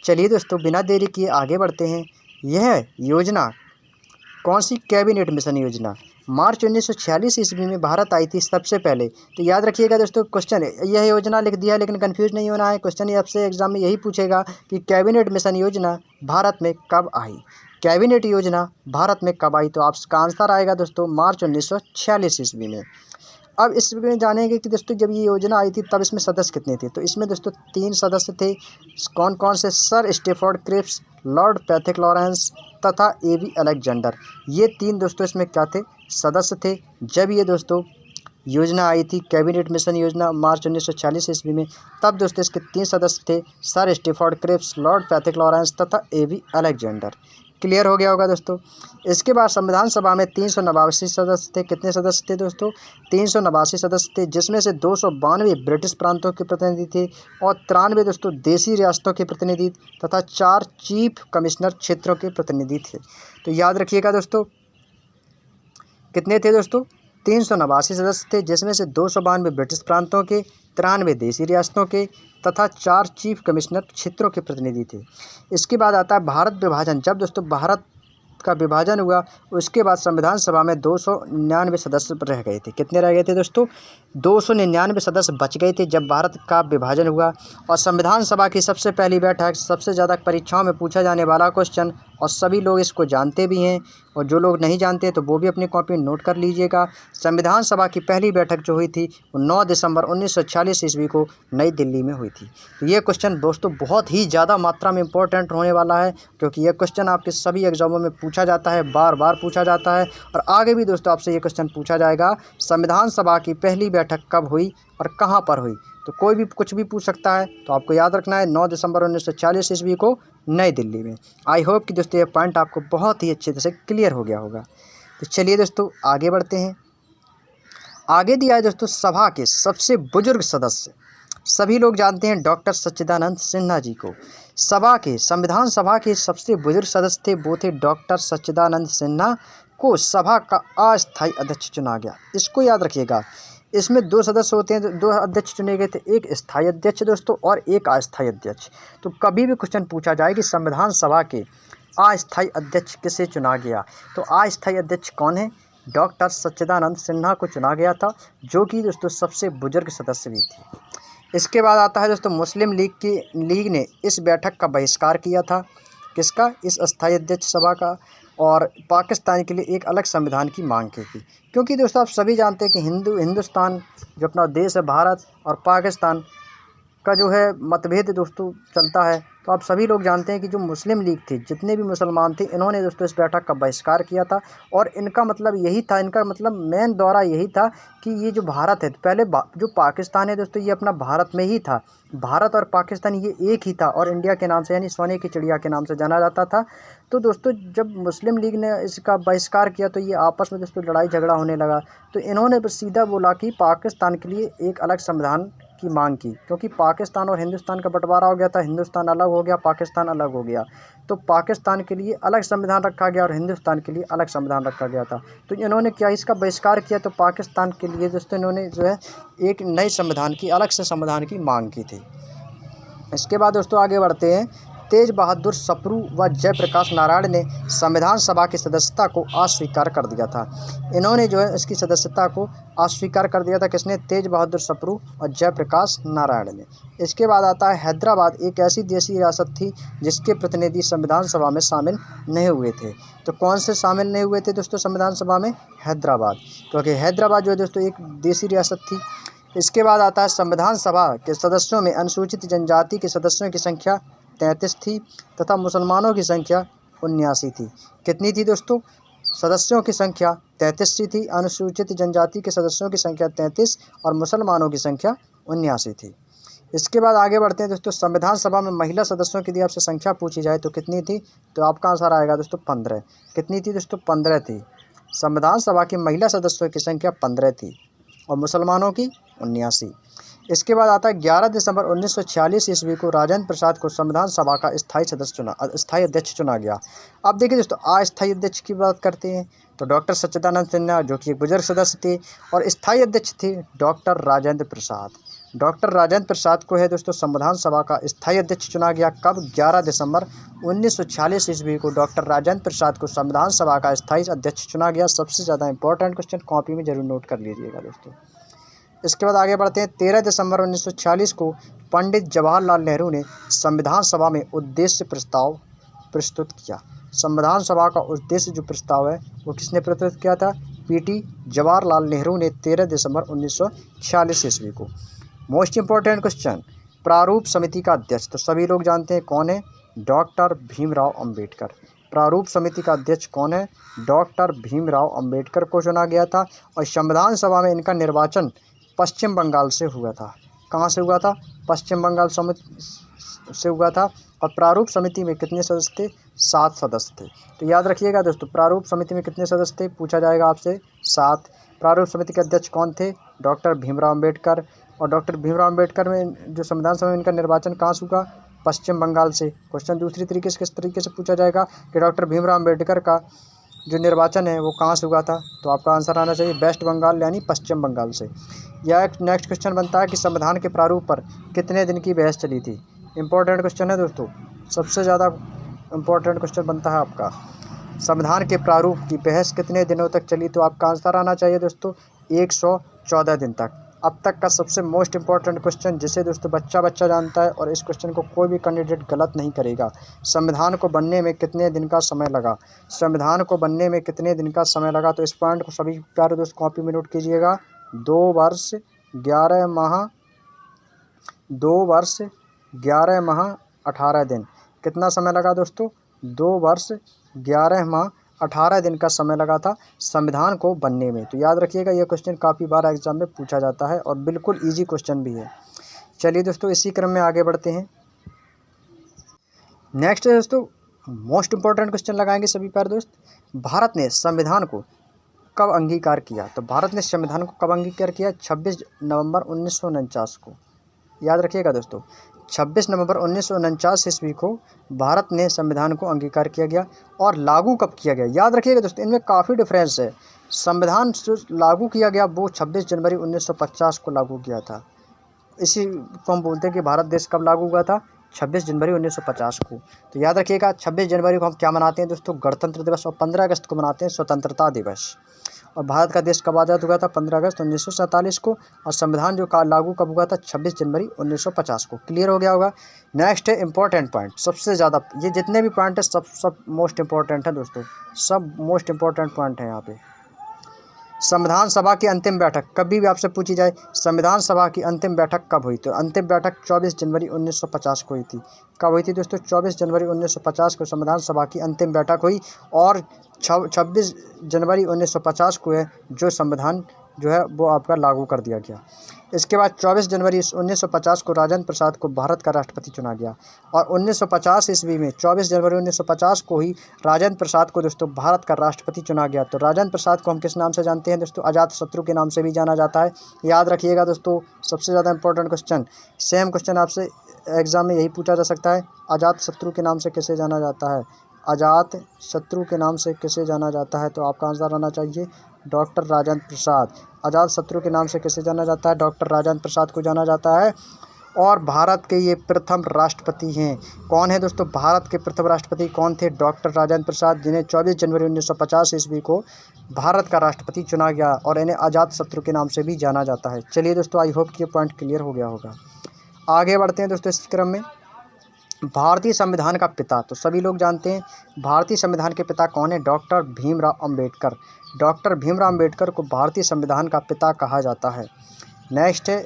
चलिए दोस्तों, बिना देरी किए आगे बढ़ते हैं। यह योजना कौन सी? कैबिनेट मिशन योजना मार्च 1946 ईस्वी में भारत आई थी सबसे पहले। तो याद रखिएगा दोस्तों, क्वेश्चन यह योजना लिख दिया, लेकिन कंफ्यूज नहीं होना है। क्वेश्चन ये आपसे एग्जाम में यही पूछेगा कि कैबिनेट मिशन योजना भारत में कब आई। कैबिनेट योजना भारत में कब आई? तो आपका आंसर आएगा दोस्तों मार्च 1946 ईस्वी में। अब इसमें जानेंगे कि दोस्तों जब ये योजना आई थी तब इसमें सदस्य कितने थे। तो इसमें दोस्तों 3 सदस्य थे। कौन कौन से? Sir Stafford Cripps, Lord Pethick Lawrence तथा A.V. अलेक्जेंडर। ये 3 दोस्तों इसमें क्या थे? सदस्य थे। जब ये दोस्तों योजना आई थी कैबिनेट मिशन योजना मार्च 1946 ईस्वी में, तब दोस्तों इसके 3 सदस्य थे, sir Stafford Cripps, Lord Pethick Lawrence तथा A.V. अलेक्जेंडर। क्लियर हो गया होगा दोस्तों। इसके बाद संविधान सभा में 389 सदस्य थे। कितने सदस्य थे दोस्तों? 389 सदस्य थे, जिसमें से 292 ब्रिटिश प्रांतों के प्रतिनिधि थे और 93 दोस्तों देसी रियासतों के प्रतिनिधि तथा 4 चीफ कमिश्नर क्षेत्रों के प्रतिनिधि थे। तो याद रखिएगा दोस्तों, कितने थे दोस्तों? 389 सदस्य थे, जिसमें से 292 ब्रिटिश प्रांतों के, 93 देसी रियासतों के तथा 4 चीफ कमिश्नर क्षेत्रों के प्रतिनिधि थे। इसके बाद आता है भारत विभाजन। जब दोस्तों भारत का विभाजन हुआ उसके बाद संविधान सभा में 299 सदस्य रह गए थे। कितने रह गए थे दोस्तों? 299 सदस्य बच गए थे जब भारत का विभाजन हुआ। और संविधान सभा की सबसे पहली बैठक, सबसे ज़्यादा परीक्षाओं में पूछा जाने वाला क्वेश्चन, और सभी लोग इसको जानते भी हैं, और जो लोग नहीं जानते तो वो भी अपनी कॉपी में नोट कर लीजिएगा। संविधान सभा की पहली बैठक जो हुई थी वो 9 दिसंबर 1946 ईस्वी को नई दिल्ली में हुई थी। तो ये क्वेश्चन दोस्तों बहुत ही ज़्यादा मात्रा में इंपॉर्टेंट होने वाला है, क्योंकि ये क्वेश्चन आपके सभी एग्जामों में पूछा जाता है, बार बार पूछा जाता है, और आगे भी दोस्तों आपसे ये क्वेश्चन पूछा जाएगा, संविधान सभा की पहली बैठक कब हुई और कहाँ पर हुई। तो कोई भी कुछ भी पूछ सकता है, तो आपको याद रखना है 9 दिसंबर 1946 ईस्वी को नई दिल्ली में। आई होप कि दोस्तों ये पॉइंट आपको बहुत ही अच्छे से क्लियर हो गया होगा। तो चलिए दोस्तों आगे बढ़ते हैं। आगे दिया है दोस्तों सभा के सबसे बुजुर्ग सदस्य। सभी लोग जानते हैं डॉक्टर सच्चिदानंद सिन्हा जी को। संविधान सभा के सबसे बुजुर्ग सदस्य थे, वो थे डॉक्टर सच्चिदानंद सिन्हा को सभा का अस्थायी अध्यक्ष चुना गया। इसको याद रखिएगा, इसमें 2 सदस्य होते हैं, 2 अध्यक्ष चुने गए थे, एक स्थायी अध्यक्ष दोस्तों और एक अस्थायी अध्यक्ष। तो कभी भी क्वेश्चन पूछा जाए कि संविधान सभा के अस्थायी अध्यक्ष किसे चुना गया, तो अस्थायी अध्यक्ष कौन है? डॉक्टर सच्चिदानंद सिन्हा को चुना गया था, जो कि दोस्तों सबसे बुजुर्ग सदस्य भी थे। इसके बाद आता है दोस्तों मुस्लिम लीग ने इस बैठक का बहिष्कार किया था। किसका? इस अस्थायी अध्यक्ष सभा का। और पाकिस्तान के लिए एक अलग संविधान की मांग की थी, क्योंकि दोस्तों आप सभी जानते हैं कि हिंदुस्तान जो अपना देश है, भारत और पाकिस्तान का जो है मतभेद दोस्तों चलता है। तो आप सभी लोग जानते हैं कि जो मुस्लिम लीग थी, जितने भी मुसलमान थे, इन्होंने दोस्तों इस बैठक का बहिष्कार किया था। और इनका मतलब यही था, इनका मतलब मेन दौरा यही था कि ये जो भारत है, पहले जो पाकिस्तान है दोस्तों ये अपना भारत में ही था। भारत और पाकिस्तान ये एक ही था और इंडिया के नाम से यानी सोने की चिड़िया के नाम से जाना जाता था। तो दोस्तों जब मुस्लिम लीग ने इसका बहिष्कार किया तो ये आपस में दोस्तों लड़ाई झगड़ा होने लगा। तो इन्होंने बस सीधा बोला कि पाकिस्तान के लिए एक अलग संविधान की मांग की, क्योंकि पाकिस्तान और हिंदुस्तान का बंटवारा हो गया था, हिंदुस्तान अलग हो गया, पाकिस्तान अलग हो गया। तो पाकिस्तान के लिए अलग संविधान रखा गया और हिंदुस्तान के लिए अलग संविधान रखा गया था। तो इन्होंने क्या इसका बहिष्कार किया, तो पाकिस्तान के लिए दोस्तों इन्होंने जो है एक नए संविधान की, अलग से संविधान की मांग की थी। इसके बाद दोस्तों आगे बढ़ते हैं। तेज बहादुर सप्रू व जयप्रकाश नारायण ने संविधान सभा की सदस्यता को अस्वीकार कर दिया था। इन्होंने जो है इसकी सदस्यता को अस्वीकार कर दिया था। किसने? तेज बहादुर सप्रू और जयप्रकाश नारायण ने। इसके बाद आता है हैदराबाद एक ऐसी देसी रियासत थी जिसके प्रतिनिधि संविधान सभा में शामिल नहीं हुए थे। तो कौन से शामिल नहीं हुए थे दोस्तों संविधान सभा में? हैदराबाद, क्योंकि हैदराबाद जो है दोस्तों एक देसी रियासत थी। इसके बाद आता है संविधान सभा के सदस्यों में अनुसूचित जनजाति के सदस्यों की संख्या 33 थी तथा मुसलमानों की संख्या 79 थी। कितनी थी दोस्तों? सदस्यों की संख्या 33 थी, अनुसूचित जनजाति के सदस्यों की संख्या 33 और मुसलमानों की संख्या 79 थी। इसके बाद आगे बढ़ते हैं दोस्तों। संविधान सभा में महिला सदस्यों की यदि आपसे संख्या पूछी जाए तो कितनी थी, तो आपका आंसर आएगा दोस्तों 15। कितनी थी दोस्तों? 15 थी। संविधान सभा की महिला सदस्यों की संख्या 15 थी और मुसलमानों की 79। इसके बाद आता है 11 दिसंबर 1946 ईस्वी को राजेंद्र प्रसाद को संविधान सभा का स्थायी अध्यक्ष चुना गया। अब देखिए दोस्तों, अस्थायी अध्यक्ष की बात करते हैं तो डॉक्टर सच्चिदानंद सिन्हा जो कि एक बुजुर्ग सदस्य थे, और स्थायी अध्यक्ष थे डॉक्टर राजेंद्र प्रसाद। डॉक्टर राजेंद्र प्रसाद को है दोस्तों संविधान सभा का स्थायी अध्यक्ष चुना गया। कब? 11 दिसंबर 1946 ईस्वी को डॉक्टर राजेंद्र प्रसाद को संविधान सभा का स्थायी अध्यक्ष चुना गया। सबसे ज़्यादा इंपॉर्टेंट क्वेश्चन, कॉपी में जरूर नोट कर लीजिएगा दोस्तों। इसके बाद आगे बढ़ते हैं। 13 दिसंबर 1946 को पंडित जवाहरलाल नेहरू ने संविधान सभा में उद्देश्य प्रस्ताव प्रस्तुत किया। संविधान सभा का उद्देश्य जो प्रस्ताव है वो किसने प्रस्तुत किया था? पीटी जवाहरलाल नेहरू ने 13 दिसंबर 1946 ईस्वी को। मोस्ट इंपॉर्टेंट क्वेश्चन, प्रारूप समिति का अध्यक्ष तो सभी लोग जानते हैं कौन है? डॉक्टर भीमराव अंबेडकर। प्रारूप समिति का अध्यक्ष कौन है? डॉक्टर भीमराव अंबेडकर को चुना गया था। और संविधान सभा में इनका निर्वाचन पश्चिम बंगाल से हुआ था। कहाँ से हुआ था? पश्चिम बंगाल से हुआ था। और प्रारूप समिति में कितने सदस्य थे? 7 सदस्य थे। तो याद रखिएगा दोस्तों, प्रारूप समिति में कितने सदस्य थे पूछा जाएगा आपसे, 7। प्रारूप समिति के अध्यक्ष कौन थे? डॉक्टर भीमराव अंबेडकर। और डॉक्टर भीमराव अंबेडकर में जो संविधान सभा में इनका निर्वाचन कहाँ से हुआ? पश्चिम बंगाल से। क्वेश्चन दूसरी तरीके से किस तरीके से पूछा जाएगा कि डॉक्टर भीमराव अंबेडकर का जो निर्वाचन है वो कहाँ से हुआ था, तो आपका आंसर आना चाहिए वेस्ट बंगाल यानी पश्चिम बंगाल से। यह एक नेक्स्ट क्वेश्चन बनता है कि संविधान के प्रारूप पर कितने दिन की बहस चली थी। इंपॉर्टेंट क्वेश्चन है दोस्तों, सबसे ज़्यादा इंपॉर्टेंट क्वेश्चन बनता है आपका। संविधान के प्रारूप की बहस कितने दिनों तक चली, तो आपका आंसर आना चाहिए दोस्तों 114 दिन तक। अब तक का सबसे मोस्ट इंपॉर्टेंट क्वेश्चन जिसे दोस्तों बच्चा जानता है, और इस क्वेश्चन को कोई भी कैंडिडेट गलत नहीं करेगा। संविधान को बनने में कितने दिन का समय लगा? संविधान को बनने में कितने दिन का समय लगा, तो इस पॉइंट को सभी प्यारे दोस्त कॉपी में नोट कीजिएगा। 2 वर्ष 11 माह 2 वर्ष 11 माह 18 दिन। कितना समय लगा दोस्तों? 2 वर्ष 11 माह 18 दिन का समय लगा था संविधान को बनने में। तो याद रखिएगा, यह क्वेश्चन काफ़ी बार एग्जाम में पूछा जाता है और बिल्कुल इजी क्वेश्चन भी है। चलिए दोस्तों, इसी क्रम में आगे बढ़ते हैं। नेक्स्ट है दोस्तों, मोस्ट इंपॉर्टेंट क्वेश्चन लगाएंगे सभी प्यारे दोस्त। भारत ने संविधान को कब अंगीकार किया? तो भारत ने संविधान को कब अंगीकार किया? 26 नवंबर 1949 को। याद रखिएगा दोस्तों, 26 नवंबर 1949 ईस्वी को भारत ने संविधान को अंगीकार किया गया। और लागू कब किया गया? याद रखिएगा दोस्तों, इनमें काफ़ी डिफरेंस है। संविधान जो लागू किया गया वो 26 जनवरी 1950 को लागू किया था। इसी को हम बोलते हैं कि भारत देश कब लागू हुआ था? 26 जनवरी 1950 को। तो याद रखिएगा, 26 जनवरी को हम क्या मनाते हैं दोस्तों? गणतंत्र दिवस। और 15 अगस्त को मनाते हैं स्वतंत्रता दिवस। और भारत का देश कब आज़ाद हुआ था? 15 अगस्त 1947 को। और संविधान जो लागू कब हुआ था? 26 जनवरी 1950 को। क्लियर हो गया होगा। नेक्स्ट है इंपॉर्टेंट पॉइंट, सबसे ज़्यादा, ये जितने भी पॉइंट है सब मोस्ट इंपॉर्टेंट है दोस्तों, सब मोस्ट इंपॉर्टेंट पॉइंट है यहाँ पे। संविधान सभा की अंतिम बैठक कभी भी आपसे पूछी जाए, संविधान सभा की अंतिम बैठक कब हुई? तो अंतिम बैठक 24 जनवरी 1950 को हुई थी। कब हुई थी दोस्तों? 24 जनवरी 1950 को संविधान सभा की अंतिम बैठक हुई। और 26 जनवरी 1950 को है जो संविधान जो है वो आपका लागू कर दिया गया। इसके बाद 24 जनवरी 1950 को राजेंद्र प्रसाद को भारत का राष्ट्रपति चुना गया। और 1950 ईस्वी में 24 जनवरी 1950 को ही राजेंद्र प्रसाद को दोस्तों भारत का राष्ट्रपति चुना गया। तो राजेंद्र प्रसाद को हम किस नाम से जानते हैं दोस्तों? अजातशत्रु के नाम से भी जाना जाता है। याद रखिएगा दोस्तों, सबसे ज़्यादा इंपॉर्टेंट क्वेश्चन, सेम क्वेश्चन आपसे एग्जाम में यही पूछा जा सकता है। अजातशत्रु के नाम से किसे जाना जाता है? अजातशत्रु के नाम से किसे जाना जाता है? तो आपका आंसर आना चाहिए डॉक्टर राजेंद्र प्रसाद। अजातशत्रु के नाम से किसे जाना जाता है? डॉक्टर राजेंद्र प्रसाद को जाना जाता है। और भारत के ये प्रथम राष्ट्रपति हैं। कौन है दोस्तों भारत के प्रथम राष्ट्रपति? कौन थे? डॉक्टर राजेंद्र प्रसाद, जिन्हें 24 जनवरी 1950 ईस्वी को भारत का राष्ट्रपति चुना गया और इन्हें अजातशत्रु के नाम से भी जाना जाता है। चलिए दोस्तों, आई होप कि ये पॉइंट क्लियर हो गया होगा। आगे बढ़ते हैं दोस्तों इस क्रम में। भारतीय संविधान का पिता तो सभी लोग जानते हैं, भारतीय संविधान के पिता कौन है? डॉक्टर भीमराव अंबेडकर। डॉक्टर भीमराव अंबेडकर को भारतीय संविधान का पिता कहा जाता है। नेक्स्ट है,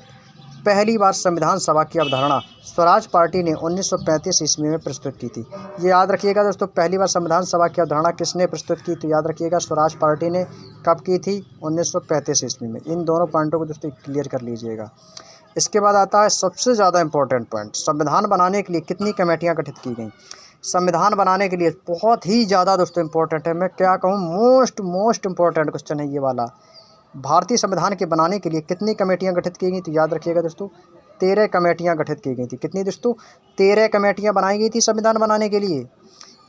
पहली बार संविधान सभा की अवधारणा स्वराज पार्टी ने 1935 ईस्वी में प्रस्तुत की थी। ये याद रखिएगा दोस्तों, पहली बार संविधान सभा की अवधारणा किसने प्रस्तुत की? तो याद रखिएगा स्वराज पार्टी ने। कब की थी? 1935 ईस्वी में। इन दोनों पॉइंटों को दोस्तों क्लियर कर लीजिएगा। इसके बाद आता है सबसे ज़्यादा इंपॉर्टेंट पॉइंट, संविधान बनाने के लिए कितनी कमेटियाँ गठित की गई? संविधान बनाने के लिए बहुत ही ज़्यादा दोस्तों इंपॉर्टेंट है, मैं क्या कहूँ, मोस्ट इंपॉर्टेंट क्वेश्चन है ये वाला। भारतीय संविधान के बनाने के लिए कितनी कमेटियां गठित की गई? तो याद रखिएगा दोस्तों 13 कमेटियां गठित की गई थी। कितनी दोस्तों? 13 कमेटियां बनाई गई थी संविधान बनाने के लिए।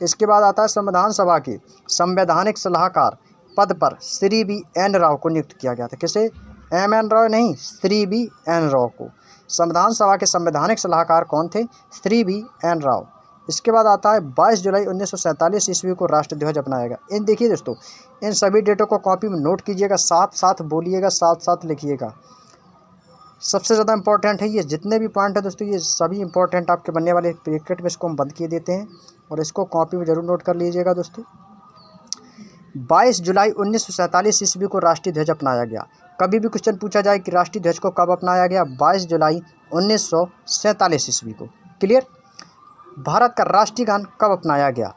इसके बाद आता है संविधान सभा के संवैधानिक सलाहकार पद पर श्री B.N. राव को नियुक्त किया गया था। किसे? M.N. राव नहीं, श्री B.N. राव को। संविधान सभा के संवैधानिक सलाहकार कौन थे? श्री B.N. राव। इसके बाद आता है 22 जुलाई 1947 ईस्वी को राष्ट्रीय ध्वज अपनाया गया। इन देखिए दोस्तों, इन सभी डेटों को कॉपी में नोट कीजिएगा, साथ साथ बोलिएगा, साथ साथ लिखिएगा। सबसे ज़्यादा इंपॉर्टेंट है ये, जितने भी पॉइंट है दोस्तों ये सभी इंपॉर्टेंट आपके बनने वाले ब्रैकेट में इसको हम बंद किए देते हैं और इसको कॉपी में ज़रूर नोट कर लीजिएगा दोस्तों। 22 जुलाई 1947 ईस्वी को राष्ट्रीय ध्वज अपनाया गया। कभी भी क्वेश्चन पूछा जाए कि राष्ट्रीय ध्वज को कब अपनाया गया? 22 जुलाई 1947 ईस्वी को। क्लियर? भारत का राष्ट्रीय गान कब अपनाया गया?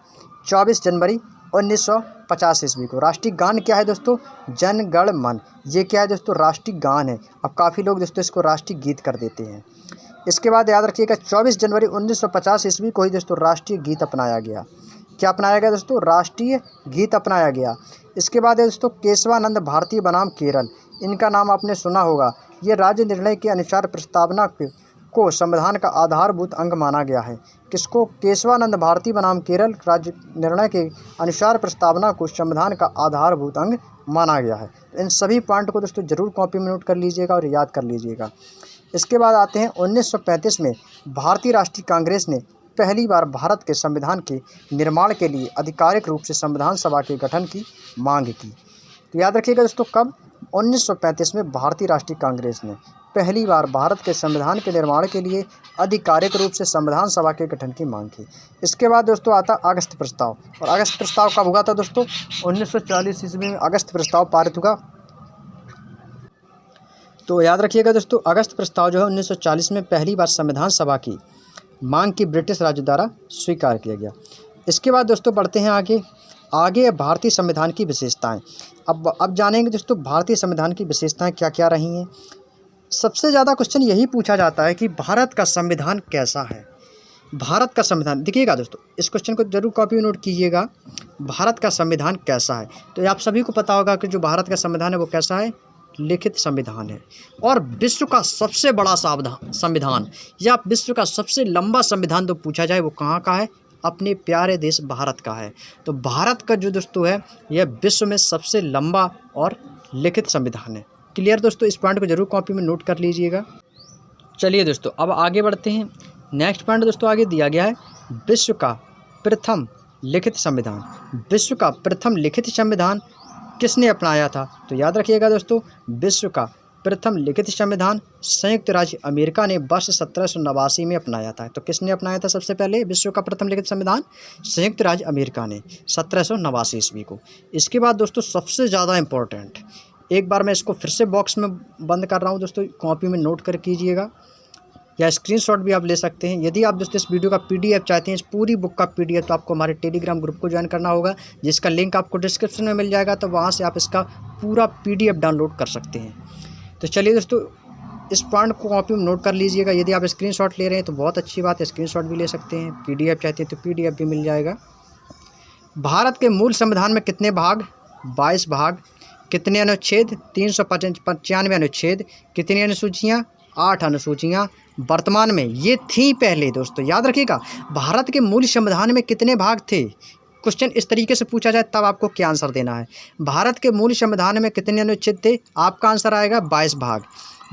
24 जनवरी 1950 ईस्वी को। राष्ट्रीय गान क्या है दोस्तों? जन गण मन। ये क्या है दोस्तों? राष्ट्रीय गान है। अब काफ़ी लोग दोस्तों इसको राष्ट्रीय गीत कर देते हैं। इसके बाद याद रखिएगा 24 जनवरी 1950 ईस्वी को ही दोस्तों राष्ट्रीय गीत अपनाया गया। क्या अपनाया गया दोस्तों? राष्ट्रीय गीत अपनाया गया। इसके बाद है दोस्तों केशवानंद भारती बनाम केरल। इनका नाम आपने सुना होगा। ये राज्य निर्णय के अनुसार प्रस्तावना को संविधान का आधारभूत अंग माना गया है। किसको? केशवानंद भारती बनाम केरल राज्य निर्णय के अनुसार प्रस्तावना को संविधान का आधारभूत अंग माना गया है। इन सभी पॉइंट को दोस्तों जरूर कॉपी में नोट कर लीजिएगा और याद कर लीजिएगा। इसके बाद आते हैं 1935 में भारतीय राष्ट्रीय कांग्रेस ने पहली बार भारत के संविधान के निर्माण के लिए आधिकारिक रूप से संविधान सभा के गठन की मांग की। तो याद रखिएगा दोस्तों, कब? 1935 में भारतीय राष्ट्रीय कांग्रेस ने पहली बार भारत के संविधान के निर्माण के लिए आधिकारिक रूप से संविधान सभा के गठन की मांग की। इसके बाद दोस्तों आता अगस्त प्रस्ताव। और अगस्त प्रस्ताव कब हुआ था दोस्तों? 1940 ईस्वी में अगस्त प्रस्ताव पारित हुआ। तो याद रखिएगा दोस्तों, अगस्त प्रस्ताव जो है 1940 में पहली बार संविधान सभा की मांग की ब्रिटिश राज्य द्वारा स्वीकार किया गया। इसके बाद दोस्तों बढ़ते हैं आगे भारतीय संविधान की विशेषताएं। अब जानेंगे दोस्तों भारतीय संविधान की विशेषताएं क्या क्या रही हैं। सबसे ज़्यादा क्वेश्चन यही पूछा जाता है कि भारत का संविधान कैसा है? भारत का संविधान देखिएगा दोस्तों, इस क्वेश्चन को जरूर कॉपी में नोट कीजिएगा। भारत का संविधान कैसा है? तो आप सभी को पता होगा कि जो भारत का संविधान है वो कैसा है? लिखित संविधान है। और विश्व का सबसे बड़ा संविधान या विश्व का सबसे लंबा संविधान तो पूछा जाए वो कहाँ का है? अपने प्यारे देश भारत का है। तो भारत का जो दोस्तों है यह विश्व में सबसे लंबा और लिखित संविधान है। क्लियर दोस्तों? इस पॉइंट को जरूर कॉपी में नोट कर लीजिएगा। चलिए दोस्तों अब आगे बढ़ते हैं। नेक्स्ट पॉइंट दोस्तों आगे दिया गया है विश्व का प्रथम लिखित संविधान। विश्व का प्रथम लिखित संविधान किसने अपनाया था? तो याद रखिएगा दोस्तों, विश्व का प्रथम लिखित संविधान संयुक्त राज्य अमेरिका ने वर्ष 1789 में अपनाया था। तो किसने अपनाया था सबसे पहले विश्व का प्रथम लिखित संविधान? संयुक्त राज्य अमेरिका ने 1789 ईस्वी को। इसके बाद दोस्तों सबसे ज़्यादा इम्पोर्टेंट, एक बार मैं इसको फिर से बॉक्स में बंद कर रहा हूँ दोस्तों, कॉपी में नोट कर कीजिएगा या स्क्रीनशॉट भी आप ले सकते हैं। यदि आप दोस्तों इस वीडियो का PDF चाहते हैं, इस पूरी बुक का PDF, तो आपको हमारे टेलीग्राम ग्रुप को ज्वाइन करना होगा, जिसका लिंक आपको डिस्क्रिप्शन में मिल जाएगा। तो वहाँ से आप इसका पूरा PDF डाउनलोड कर सकते हैं। तो चलिए दोस्तों इस पॉइंट को कॉपी में नोट कर लीजिएगा। यदि आप स्क्रीनशॉट ले रहे हैं तो बहुत अच्छी बात है, स्क्रीनशॉट भी ले सकते हैं। PDF चाहते हैं तो PDF भी मिल जाएगा। भारत के मूल संविधान में कितने भाग? 22 भाग। कितने अनुच्छेद? 395 अनुच्छेद। कितनी अनुसूचियाँ? 8 अनुसूचियाँ। वर्तमान में ये थी पहले दोस्तों, याद रखिएगा। भारत के मूल संविधान में कितने भाग थे? क्वेश्चन इस तरीके से पूछा जाए तब आपको क्या आंसर देना है। भारत के मूल संविधान में कितने अनुच्छेद थे? आपका आंसर आएगा 22 भाग।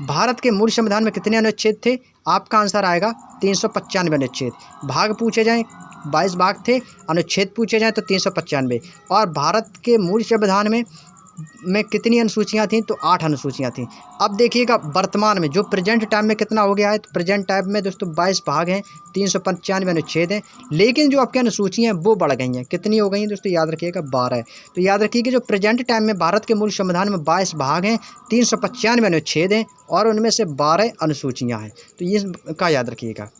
भारत के मूल संविधान में कितने अनुच्छेद थे? आपका आंसर आएगा 395 अनुच्छेद। भाग पूछे जाएँ 22 भाग थे, अनुच्छेद पूछे जाएँ तो 395। और भारत के मूल संविधान में में कितनी अनुसूचियाँ थीं, तो 8 अनुसूचियाँ थीं। अब देखिएगा वर्तमान में जो प्रेजेंट टाइम में कितना हो गया है, तो प्रेजेंट टाइम में दोस्तों 22 भाग हैं, 395 अनुच्छेद हैं, लेकिन जो आपकी अनुसूचियाँ हैं वो बढ़ गई हैं। कितनी हो गई हैं दोस्तों, याद रखिएगा 12। तो याद रखिए कि जो प्रेजेंट टाइम में भारत के मूल संविधान में 22 भाग हैं, 395 अनुच्छेद हैं और उनमें से 12 अनुसूचियाँ हैं। तो ये का याद रखिएगा।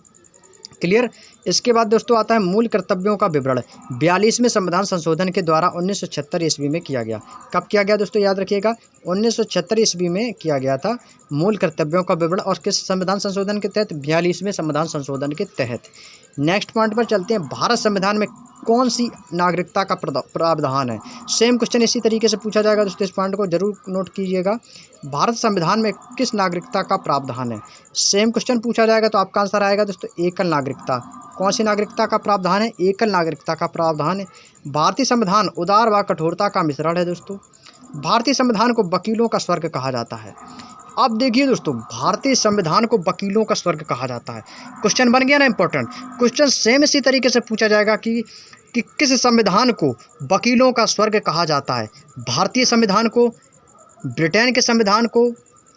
क्लियर। इसके बाद दोस्तों आता है मूल कर्तव्यों का विवरण। 42वें संविधान संशोधन के द्वारा 1976 ईस्वी में किया गया। कब किया गया दोस्तों, याद रखिएगा 1976 ईस्वी में किया गया था मूल कर्तव्यों का विवरण। और किस संविधान संशोधन के तहत, 42वें संविधान संशोधन के तहत। नेक्स्ट पॉइंट पर चलते हैं, भारत संविधान में कौन सी नागरिकता का प्रावधान है। सेम क्वेश्चन इसी तरीके से पूछा जाएगा दोस्तों, इस पॉइंट को जरूर नोट कीजिएगा। भारत संविधान में किस नागरिकता का प्रावधान है, सेम क्वेश्चन पूछा जाएगा तो आपका आंसर आएगा दोस्तों एकल नागरिकता। कौन सी नागरिकता का प्रावधान है, एकल नागरिकता का प्रावधान है। भारतीय संविधान उदार व कठोरता का मिश्रण है दोस्तों। भारतीय संविधान को वकीलों का स्वर्ग कहा जाता है। अब देखिए दोस्तों, भारतीय संविधान को वकीलों का स्वर्ग कहा जाता है। क्वेश्चन बन गया ना इंपॉर्टेंट। क्वेश्चन सेम इसी तरीके से पूछा जाएगा कि किस संविधान को वकीलों का स्वर्ग कहा जाता है। भारतीय संविधान को, ब्रिटेन के संविधान को,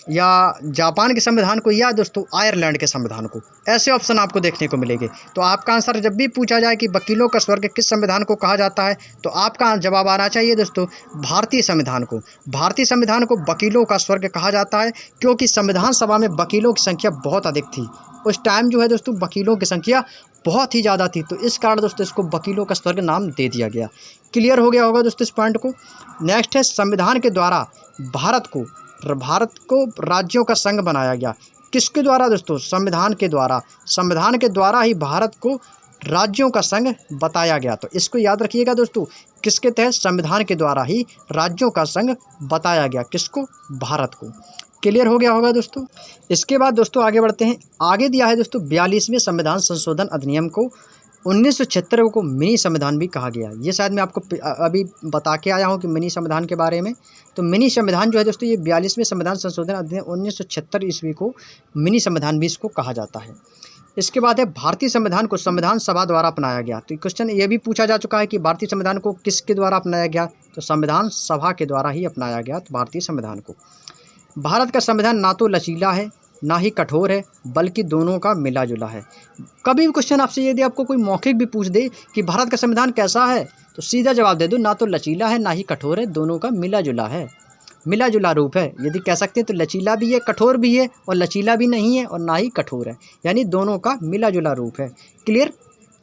या जापान के संविधान को, या दोस्तों आयरलैंड के संविधान को। ऐसे ऑप्शन आपको देखने को मिलेंगे। तो आपका आंसर जब भी पूछा जाए कि वकीलों का स्वर्ग किस संविधान को कहा जाता है, तो आपका जवाब आना चाहिए दोस्तों भारतीय संविधान को। भारतीय संविधान को वकीलों का स्वर्ग कहा जाता है, क्योंकि संविधान सभा में वकीलों की संख्या बहुत अधिक थी। उस टाइम जो है दोस्तों वकीलों की संख्या बहुत ही ज़्यादा थी, तो इस कारण दोस्तों इसको वकीलों का स्वर्ग नाम दे दिया गया। क्लियर हो गया होगा दोस्तों इस पॉइंट को। नेक्स्ट है, संविधान के द्वारा भारत को राज्यों का संघ बनाया गया। किसके द्वारा दोस्तों, संविधान के द्वारा। संविधान के द्वारा ही भारत को राज्यों का संघ बताया गया। तो इसको याद रखिएगा दोस्तों, किसके तहत, संविधान के द्वारा ही राज्यों का संघ बताया गया। किसको, भारत को। क्लियर हो गया होगा दोस्तों। इसके बाद दोस्तों आगे बढ़ते हैं। आगे दिया है दोस्तों 42वें संविधान संशोधन अधिनियम को 1976 को मिनी संविधान भी कहा गया। ये शायद मैं आपको अभी बता के आया हूँ कि मिनी संविधान के बारे में। तो मिनी संविधान जो है दोस्तों, ये 42वें संविधान संशोधन अधिनियम 1976 ईस्वी को मिनी संविधान भी इसको कहा जाता है। इसके बाद है, भारतीय संविधान को संविधान सभा द्वारा अपनाया गया। तो क्वेश्चन ये भी पूछा जा चुका है कि भारतीय संविधान को किसके द्वारा अपनाया गया, तो संविधान सभा के द्वारा ही अपनाया गया तो भारतीय संविधान को। भारत का संविधान ना तो लचीला है ना ही कठोर है, बल्कि दोनों का मिला जुला है। कभी भी क्वेश्चन आपसे यदि आपको कोई मौखिक भी पूछ दे कि भारत का संविधान कैसा है, तो सीधा जवाब दे दो, ना तो लचीला है ना ही कठोर है, दोनों का मिला जुला है, मिला जुला रूप है। यदि कह सकते हैं तो लचीला भी है, कठोर भी है, और लचीला भी नहीं है और ना ही कठोर है, यानी दोनों का मिला जुला रूप है। क्लियर।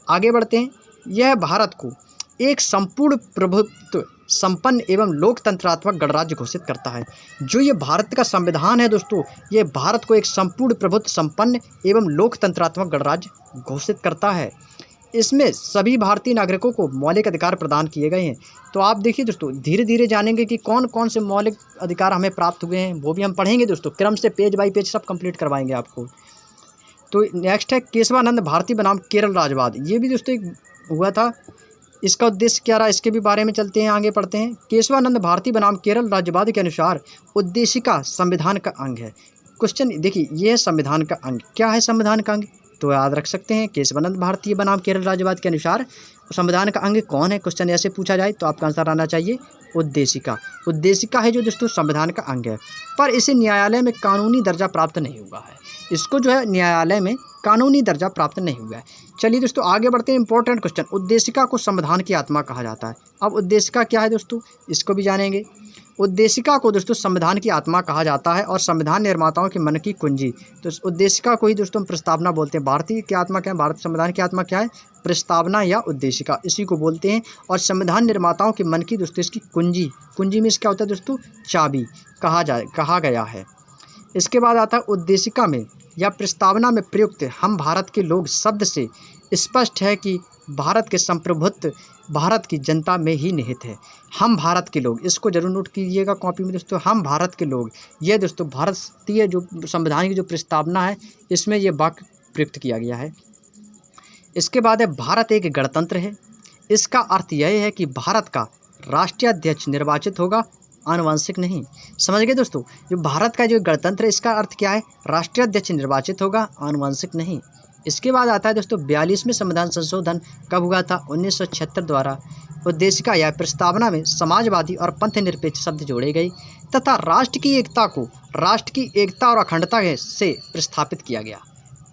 आगे बढ़ते हैं। यह भारत को एक संपूर्ण प्रभुत्व संपन्न एवं लोकतंत्रात्मक गणराज्य घोषित करता है। जो ये भारत का संविधान है दोस्तों, ये भारत को एक संपूर्ण प्रभुत्व संपन्न एवं लोकतंत्रात्मक गणराज्य घोषित करता है। इसमें सभी भारतीय नागरिकों को मौलिक अधिकार प्रदान किए गए हैं। तो आप देखिए दोस्तों, धीरे धीरे जानेंगे कि कौन कौन से मौलिक अधिकार हमें प्राप्त हुए हैं, वो भी हम पढ़ेंगे दोस्तों, क्रम से पेज बाई पेज सब कंप्लीट करवाएंगे आपको। तो नेक्स्ट है, केशवानंद भारती बनाम केरल राज्यवाद। ये भी दोस्तों एक हुआ था, इसका उद्देश्य क्या रहा, इसके भी बारे में चलते हैं, आगे पढ़ते हैं। केशवानंद भारती बनाम केरल राज्यवाद के अनुसार उद्देशिका संविधान का अंग है। क्वेश्चन देखिए, ये है संविधान का अंग। क्या है संविधान का अंग, तो याद रख सकते हैं केशवानंद भारती बनाम केरल राज्यवाद के अनुसार संविधान का अंग कौन है। क्वेश्चन ऐसे पूछा जाए तो आपका आंसर आना चाहिए उद्देशिका। उद्देशिका है जो दोस्तों संविधान का अंग है, पर इसे न्यायालय में कानूनी दर्जा प्राप्त नहीं हुआ है। इसको जो है न्यायालय में कानूनी दर्जा प्राप्त नहीं हुआ है। चलिए दोस्तों आगे बढ़ते हैं। इंपॉर्टेंट क्वेश्चन, उद्देशिका को संविधान की आत्मा कहा जाता है। अब उद्देशिका क्या है दोस्तों, इसको भी जानेंगे। उद्देशिका को दोस्तों संविधान की आत्मा कहा जाता है और संविधान निर्माताओं के मन की कुंजी। तो उद्देशिका को ही दोस्तों प्रस्तावना बोलते हैं। भारतीय की आत्मा क्या है, भारत संविधान की आत्मा क्या है, प्रस्तावना या उद्देशिका, इसी को बोलते हैं। और संविधान निर्माताओं के मन की दोस्तों इसकी कुंजी, कुंजी में क्या होता है दोस्तों, चाबी कहा गया है। इसके बाद आता है उद्देशिका में या प्रस्तावना में प्रयुक्त हम भारत के लोग शब्द से स्पष्ट है कि भारत के संप्रभुत्व भारत की जनता में ही निहित है। हम भारत के लोग, इसको जरूर नोट कीजिएगा कॉपी में दोस्तों, हम भारत के लोग। ये दोस्तों भारतीय जो संविधान की जो प्रस्तावना है, इसमें ये वाक्य प्रयुक्त किया गया है। इसके बाद है, भारत एक गणतंत्र है। इसका अर्थ यह है कि भारत का राष्ट्रीय अध्यक्ष निर्वाचित होगा, आनुवंशिक नहीं। समझ गए दोस्तों, जो भारत का जो गणतंत्र है, इसका अर्थ क्या है, राष्ट्रीय अध्यक्ष निर्वाचित होगा, आनुवंशिक नहीं। इसके बाद आता है दोस्तों 42वें संविधान संशोधन कब हुआ था? 1976 द्वारा। उद्देशिका या प्रस्तावना में समाजवादी और पंथ निरपेक्ष शब्द जोड़े गए तथा राष्ट्र की एकता को राष्ट्र की एकता और अखंडता से प्रस्थापित किया गया।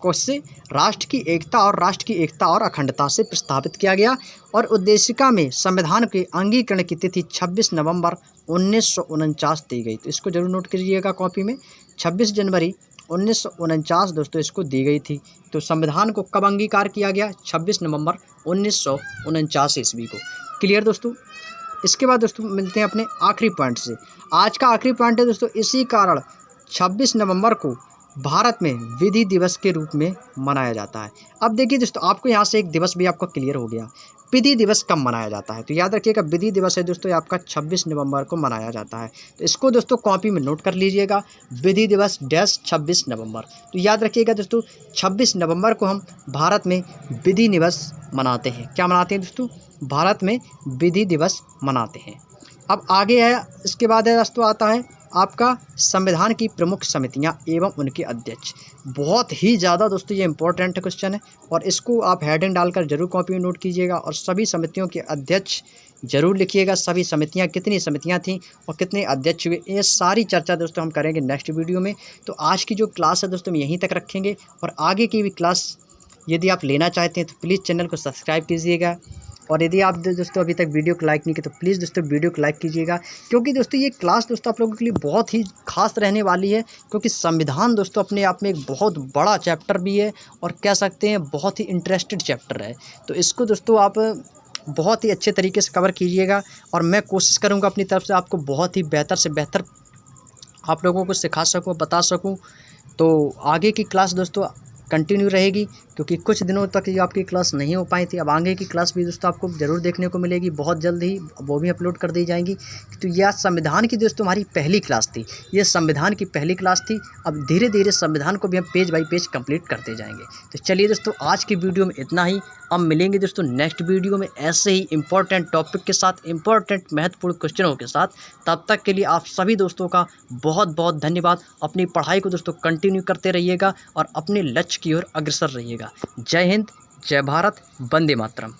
उससे राष्ट्र की एकता और अखंडता से प्रस्तावित किया गया। और उद्देशिका में संविधान के अंगीकरण की तिथि 26 नवंबर 1949 दी गई। तो इसको जरूर नोट करिएगा कॉपी में, 26 जनवरी 1949 दोस्तों इसको दी गई थी। तो संविधान को कब अंगीकार किया गया? 26 नवंबर 1949 ईस्वी को। क्लियर दोस्तों। इसके बाद दोस्तों मिलते हैं अपने आखिरी पॉइंट से। आज का आखिरी पॉइंट है दोस्तों, इसी कारण 26 नवंबर को भारत में विधि दिवस के रूप में मनाया जाता है। अब देखिए दोस्तों, आपको यहाँ से एक दिवस भी आपको क्लियर हो गया। विधि दिवस कब मनाया जाता है? तो याद रखिएगा विधि दिवस है दोस्तों ये आपका 26 नवंबर को मनाया जाता है। तो इसको दोस्तों कॉपी में नोट कर लीजिएगा, विधि दिवस डैश 26 नवंबर। तो याद रखिएगा दोस्तों 26 नवंबर को हम भारत में विधि दिवस मनाते हैं। क्या मनाते हैं दोस्तों? भारत में विधि दिवस मनाते हैं। अब आगे है, इसके बाद है दोस्तों आता है आपका संविधान की प्रमुख समितियां एवं उनके अध्यक्ष। बहुत ही ज़्यादा दोस्तों ये इंपॉर्टेंट क्वेश्चन है और इसको आप हेडिंग डालकर जरूर कॉपी में नोट कीजिएगा और सभी समितियों के अध्यक्ष जरूर लिखिएगा। सभी समितियां, कितनी समितियां थीं और कितने अध्यक्ष हुए, ये सारी चर्चा दोस्तों हम करेंगे नेक्स्ट वीडियो में। तो आज की जो क्लास है दोस्तों हम यहीं तक रखेंगे और आगे की भी क्लास यदि आप लेना चाहते हैं तो प्लीज़ चैनल को सब्सक्राइब कीजिएगा। और यदि आप दोस्तों अभी तक वीडियो को लाइक नहीं किए तो प्लीज़ दोस्तों वीडियो को लाइक कीजिएगा, क्योंकि दोस्तों ये क्लास दोस्तों आप लोगों के लिए बहुत ही खास रहने वाली है। क्योंकि संविधान दोस्तों अपने आप में एक बहुत बड़ा चैप्टर भी है और कह सकते हैं बहुत ही इंटरेस्टेड चैप्टर है। तो इसको दोस्तों आप बहुत ही अच्छे तरीके से कवर कीजिएगा और मैं कोशिश करूँगा अपनी तरफ से आपको बहुत ही बेहतर से बेहतर आप लोगों को सिखा सकूँ, बता सकूँ। तो आगे की क्लास दोस्तों कंटिन्यू रहेगी, क्योंकि कुछ दिनों तक ये आपकी क्लास नहीं हो पाई थी। अब आगे की क्लास भी दोस्तों आपको ज़रूर देखने को मिलेगी बहुत जल्द ही, वो भी अपलोड कर दी जाएंगी। तो यह संविधान की दोस्तों हमारी पहली क्लास थी, ये संविधान की पहली क्लास थी। अब धीरे धीरे संविधान को भी हम पेज बाई पेज कंप्लीट करते जाएंगे। तो चलिए दोस्तों आज की वीडियो में इतना ही। अब मिलेंगे दोस्तों नेक्स्ट वीडियो में ऐसे ही इंपॉर्टेंट टॉपिक के साथ, इंपॉर्टेंट महत्वपूर्ण क्वेश्चनों के साथ। तब तक के लिए आप सभी दोस्तों का बहुत बहुत धन्यवाद। अपनी पढ़ाई को दोस्तों कंटिन्यू करते रहिएगा और अपने लक्ष्य की ओर अग्रसर रहिएगा। जय हिंद, जय भारत, वंदे मातरम।